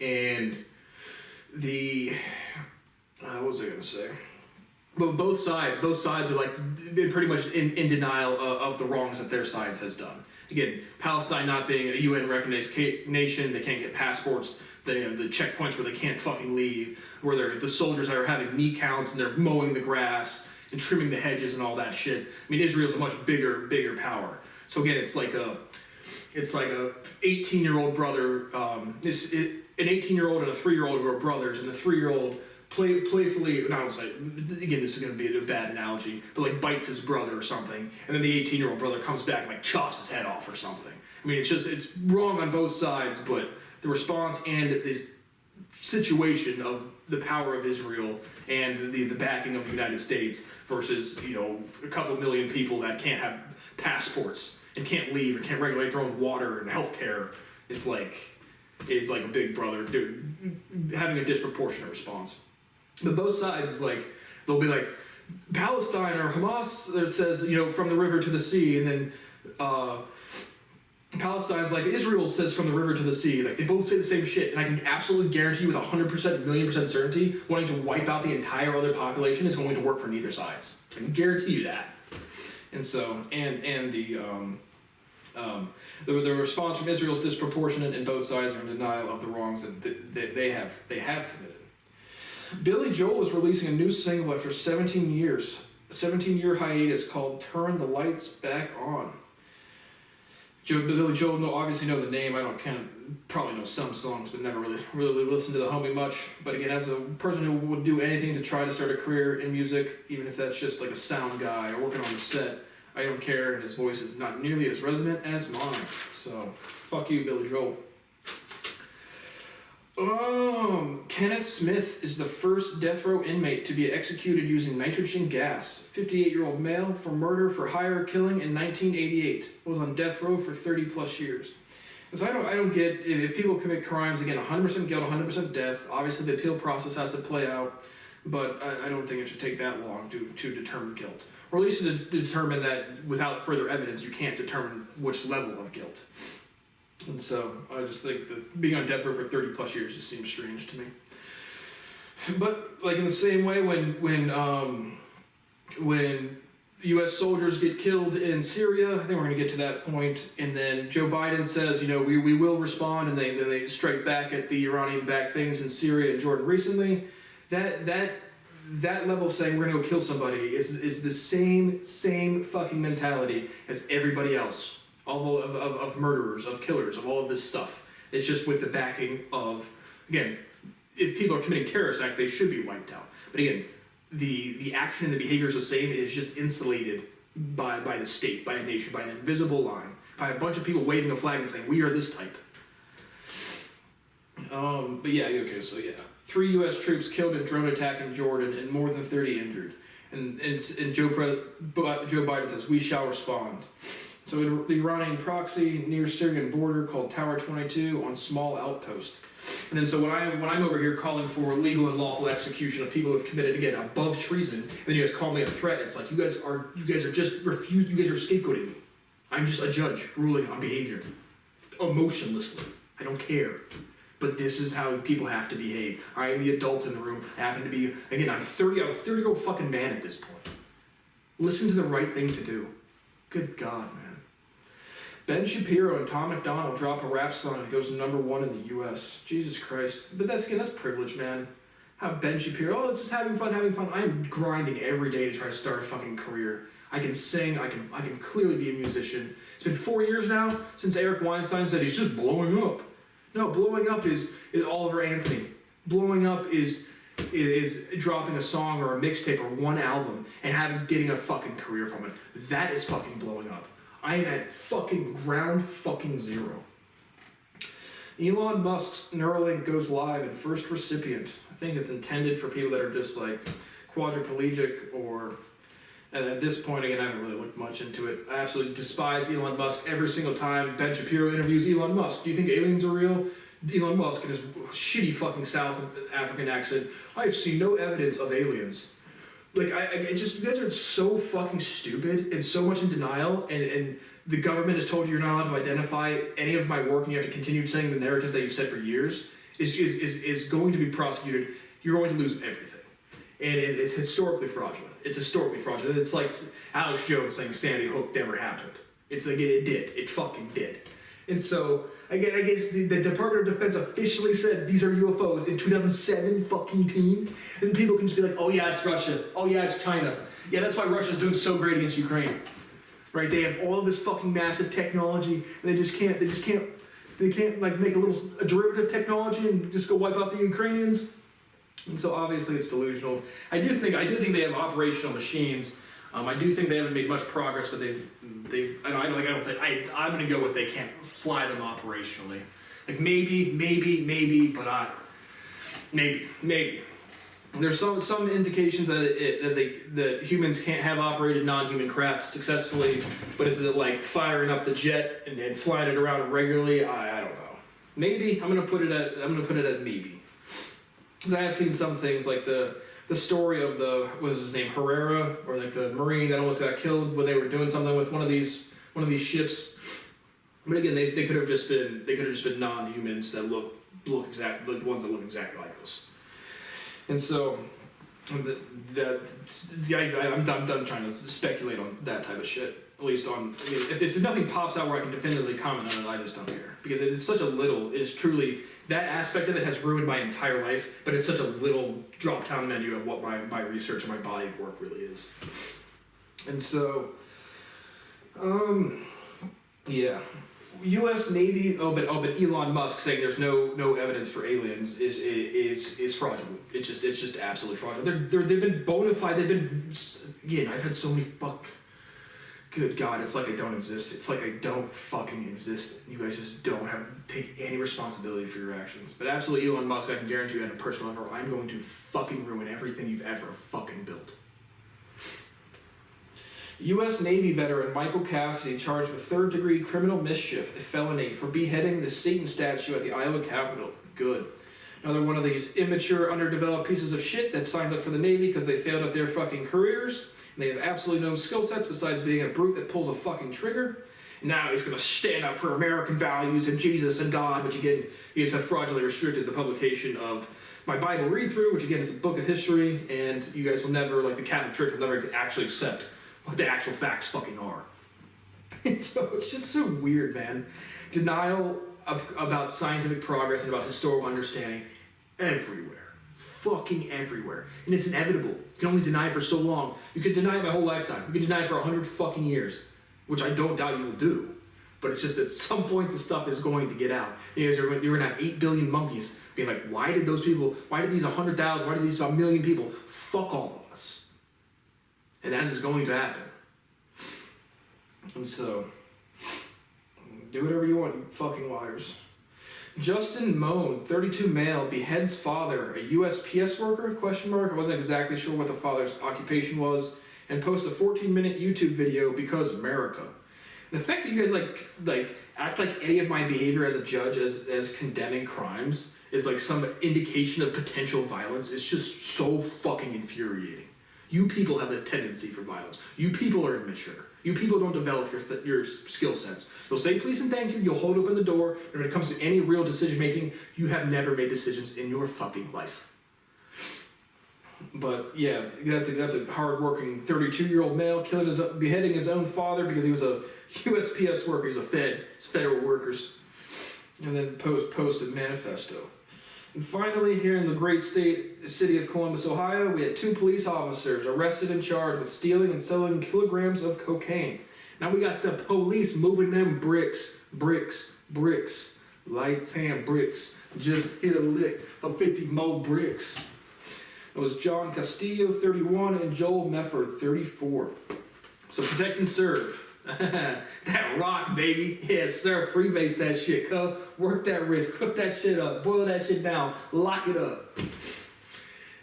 and what was I going to say? But both sides are been pretty much in denial of the wrongs that their sides has done. Again, Palestine not being a UN recognized nation, they can't get passports. They have the checkpoints where they can't fucking leave, where the soldiers are having knee counts and they're mowing the grass and trimming the hedges and all that shit. I mean, Israel's a much bigger power. So again, it's like a 18-year-old brother. An 18-year-old and a 3-year-old who are brothers, and the 3-year-old playfully, again, this is going to be a bad analogy, but bites his brother or something, and then the 18-year-old brother comes back and chops his head off or something. I mean, it's wrong on both sides, but the response and situation of the power of Israel and the backing of the United States versus, a couple million people that can't have passports and can't leave and can't regulate their own water and healthcare. It's like a big brother having a disproportionate response. But both sides is like, they'll be like, Palestine or Hamas says, from the river to the sea, and then Palestine's like, Israel says from the river to the sea. Like, they both say the same shit, and I can absolutely guarantee you with 100%, million percent certainty, wanting to wipe out the entire other population is going to work for neither sides. I can guarantee you that. And so, the response from Israel is disproportionate, and both sides are in denial of the wrongs that they have committed. Billy Joel is releasing a new single after 17 years, a 17-year hiatus called "Turn the Lights Back On." Billy Joel, obviously know the name. Probably know some songs, but never really listened to the homie much. But again, as a person who would do anything to try to start a career in music, even if that's just like a sound guy or working on the set, I don't care, and his voice is not nearly as resonant as mine. So, fuck you, Billy Joel. Kenneth Smith is the first death row inmate to be executed using nitrogen gas. 58-year-old male for murder for hire killing in 1988. Was on death row for 30 plus years. And so I don't get, if people commit crimes, again, 100% guilt, 100% death. Obviously the appeal process has to play out, but I don't think it should take that long to determine guilt. Or at least to determine that without further evidence you can't determine which level of guilt. And so I just think that being on death row for 30 plus years just seems strange to me. But like in the same way when U.S. soldiers get killed in Syria, I think we're going to get to that point, and then Joe Biden says, we will respond, and then they strike back at the Iranian-backed things in Syria and Jordan recently. That level of saying we're going to go kill somebody is the same fucking mentality as everybody else. All of murderers, of killers, of all of this stuff. It's just with the backing of, again, if people are committing terrorist acts, they should be wiped out. But again, the action and the behavior is the same. It is just insulated by the state, by a nation, by an invisible line, by a bunch of people waving a flag and saying, we are this type. But yeah, okay, so yeah. 3 U.S. troops killed in drone attack in Jordan and more than 30 injured. And Joe Biden says, we shall respond. So the Iranian proxy near Syrian border called Tower 22 on small outpost. And then so when I'm over here calling for legal and lawful execution of people who have committed, again, above treason, and then you guys call me a threat, it's like you guys are scapegoating me. I'm just a judge ruling on behavior. Emotionlessly. I don't care. But this is how people have to behave. I am the adult in the room. I happen to be, again, I'm a 30-year-old fucking man at this point. Listen to the right thing to do. Good God, man. Ben Shapiro and Tom McDonald drop a rap song and it goes #1 in the U.S. Jesus Christ. But that's privilege, man. How Ben Shapiro, just having fun. I am grinding every day to try to start a fucking career. I can sing, I can clearly be a musician. It's been 4 years now since Eric Weinstein said he's just blowing up. No, blowing up is Oliver Anthony. Blowing up is dropping a song or a mixtape or one album and getting a fucking career from it. That is fucking blowing up. I am at fucking ground fucking zero. Elon Musk's Neuralink goes live and first recipient. I think it's intended for people that are just like quadriplegic or, at this point, again, I haven't really looked much into it. I absolutely despise Elon Musk every single time Ben Shapiro interviews Elon Musk. Do you think aliens are real? Elon Musk in his shitty fucking South African accent. I have seen no evidence of aliens. Like, you guys are so fucking stupid and so much in denial, and the government has told you you're not allowed to identify any of my work, and you have to continue saying the narrative that you've said for years, is going to be prosecuted. You're going to lose everything. And it's historically fraudulent. It's historically fraudulent. It's like Alex Jones saying Sandy Hook never happened. It's like, it did. It fucking did. And so, again, I guess the Department of Defense officially said these are UFOs in 2007 fucking team. And people can just be like, oh yeah, it's Russia. Oh yeah, it's China. Yeah, that's why Russia's doing so great against Ukraine. Right? They have all this fucking massive technology, and they can't like make a derivative technology and just go wipe out the Ukrainians. And so obviously it's delusional. I do think they have operational machines. I do think they haven't made much progress, but I'm going to go with they can't fly them operationally. Like maybe, but Maybe. There's some indications that humans can't have operated non-human craft successfully, but is it like firing up the jet and flying it around regularly? I don't know. Maybe I'm gonna put it at maybe, because I have seen some things like the story of what was his name, Herrera, or like the Marine that almost got killed when they were doing something with one of these ships. But again, they could have just been non-humans that look exactly like the ones that look exactly like us. And so, I'm done trying to speculate on that type of shit. At least if nothing pops out where I can definitively comment on it, I just don't care. Because it is truly, that aspect of it has ruined my entire life, but it's such a little drop-down menu of what my research and my body of work really is. And so, yeah. U.S. Navy. But Elon Musk saying there's no evidence for aliens is fraudulent. It's just absolutely fraudulent. They've been bona fide. They've been. Again, I've had so many Good God, it's like I don't exist. It's like I don't fucking exist. You guys just don't take any responsibility for your actions. But absolutely, Elon Musk, I can guarantee you at a personal level, I'm going to fucking ruin everything you've ever fucking built. U.S. Navy veteran Michael Cassidy charged with third-degree criminal mischief, a felony, for beheading the Satan statue at the Iowa Capitol. Good. Another one of these immature, underdeveloped pieces of shit that signed up for the Navy because they failed at their fucking careers. And they have absolutely no skill sets besides being a brute that pulls a fucking trigger. And now he's going to stand up for American values and Jesus and God, which again, he has fraudulently restricted the publication of my Bible read-through, which again is a book of history, and you guys will never, like the Catholic Church, will never actually accept what the actual facts fucking are. And so it's just so weird, man. Denial about scientific progress and about historical understanding everywhere. Fucking everywhere. And it's inevitable. You can only deny it for so long. You could deny it my whole lifetime. You could deny it for 100 fucking years, which I don't doubt you will do. But it's just at some point the stuff is going to get out. You're going to have 8 billion monkeys being like, why did these 100,000, why did these 1 million people fuck all of us? And that is going to happen. And so, do whatever you want, you fucking liars. Justin Moan, 32 male, beheads father, a USPS worker, ? I wasn't exactly sure what the father's occupation was, and posts a 14-minute YouTube video because America. The fact that you guys like act like any of my behavior as a judge as condemning crimes is like some indication of potential violence is just so fucking infuriating. You people have a tendency for violence. You people are immature. You people don't develop your skill sets. You'll say please and thank you, you'll hold open the door, and when it comes to any real decision making, you have never made decisions in your fucking life. But yeah, that's a hard-working 32-year-old male beheading his own father because he was a USPS worker. He's federal workers. And then posted manifesto. And finally, here in the great city of Columbus, Ohio, we had 2 police officers arrested and charged with stealing and selling kilograms of cocaine. Now we got the police moving them bricks, lights hand bricks. Just hit a lick of 50 more bricks. It was John Castillo, 31, and Joel Mefford, 34. So protect and serve. That rock, baby. Yes, sir. Freebase that shit. Work that wrist. Cook that shit up. Boil that shit down. Lock it up.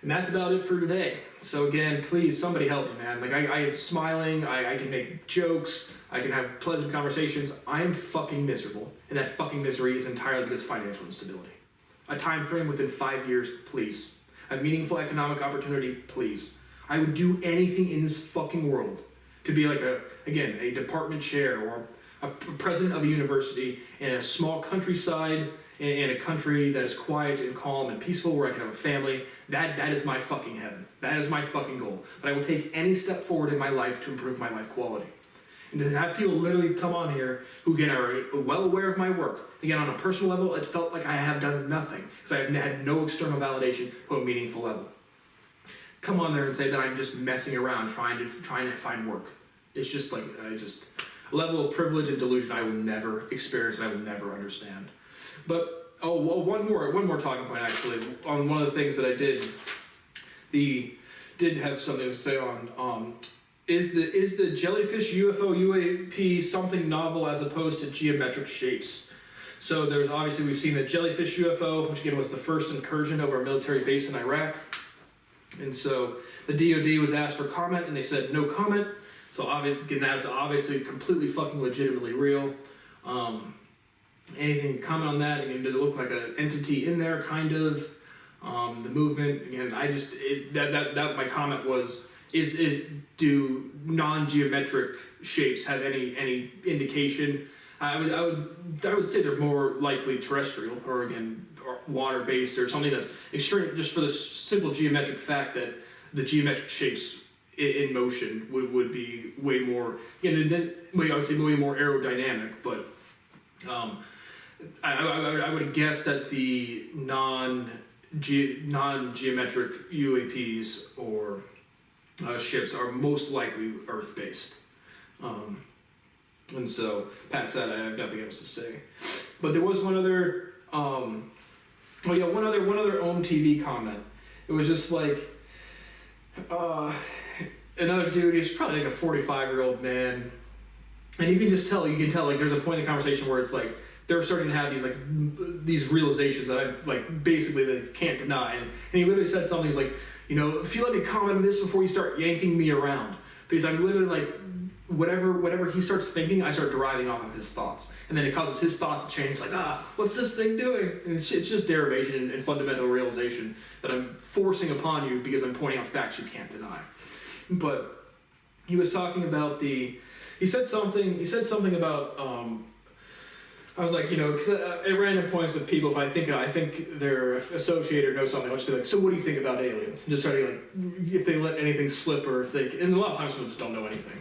And that's about it for today. So again, please, somebody help me, man. Like, I am smiling. I can make jokes. I can have pleasant conversations. I am fucking miserable. And that fucking misery is entirely because of financial instability. A time frame within 5 years, please. A meaningful economic opportunity, please. I would do anything in this fucking world to be like a department chair or a president of a university in a small countryside in a country that is quiet and calm and peaceful where I can have a family. That is my fucking heaven. That is my fucking goal. But I will take any step forward in my life to improve my life quality. And to have people literally come on here who again are well aware of my work. Again, on a personal level, it felt like I have done nothing because I have had no external validation to a meaningful level. Come on there and say that I'm just messing around trying to find work. It's just like a level of privilege and delusion I will never experience and I will never understand. But one more talking point actually on one of the things that I did have something to say on is the jellyfish UFO UAP something novel as opposed to geometric shapes. So there's obviously, we've seen the jellyfish UFO, which again was the first incursion over a military base in Iraq. And so the DoD was asked for comment, and they said no comment. So again, that was obviously completely fucking legitimately real. Anything to comment on that? Again, did it look like an entity in there, kind of? The movement, again, my comment was, do non-geometric shapes have any indication? I would say they're more likely terrestrial, or again, or water-based, or something that's extreme, just for the simple geometric fact that the geometric shapes in motion would be way more, I would say way more aerodynamic, but I would guess that the non-geometric UAPs or ships are most likely Earth-based. And so, past that, I have nothing else to say. But there was one other, one other OM TV comment. It was just like, another dude, he's probably like a 45-year-old man, and you can tell, like, there's a point in the conversation where it's like, they're starting to have these realizations that I've, like, basically they can't deny. And he literally said something, he's like, if you let me comment on this before you start yanking me around. Because I'm literally like, whatever he starts thinking, I start deriving off of his thoughts. And then it causes his thoughts to change. It's like, what's this thing doing? And it's just derivation and fundamental realization that I'm forcing upon you because I'm pointing out facts you can't deny. But he was talking about he said something about, I was like, because at random points with people, if I think they're associated or know something, I'll just be like, so what do you think about aliens? And just starting like, if they let anything slip, or if they, and a lot of times people just don't know anything.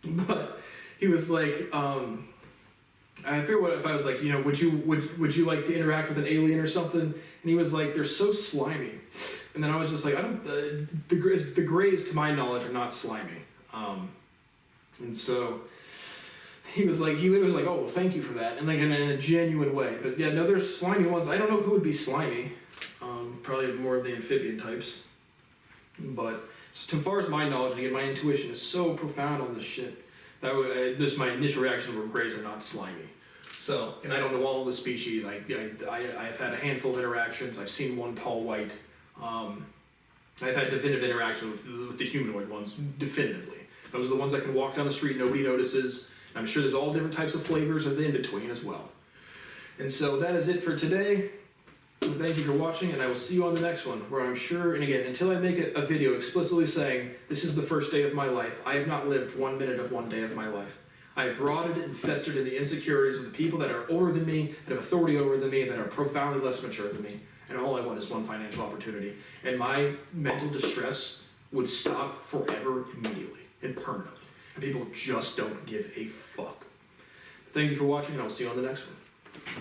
But he was like, I figured what if I was like, would you like to interact with an alien or something? And he was like, they're so slimy. And then I was just like, the grays to my knowledge are not slimy. And so he literally was like, oh, well, thank you for that. And like in a genuine way. But yeah, no, there's slimy ones. I don't know who would be slimy. Probably more of the amphibian types. But so far as my knowledge, again, my intuition is so profound on this shit that just my initial reaction were grays are not slimy. So, and I don't know all of the species. I've had a handful of interactions. I've seen one tall white. I've had definitive interaction with the humanoid ones, definitively. Those are the ones that can walk down the street, nobody notices. I'm sure there's all different types of flavors of the in-between as well. And so that is it for today. Thank you for watching, and I will see you on the next one, where I'm sure, and again, until I make a video explicitly saying, this is the first day of my life, I have not lived 1 minute of one day of my life. I have rotted and festered in the insecurities of the people that are older than me, that have authority over than me, and that are profoundly less mature than me. And all I want is one financial opportunity. And my mental distress would stop forever, immediately, and permanently. And people just don't give a fuck. Thank you for watching, and I'll see you on the next one.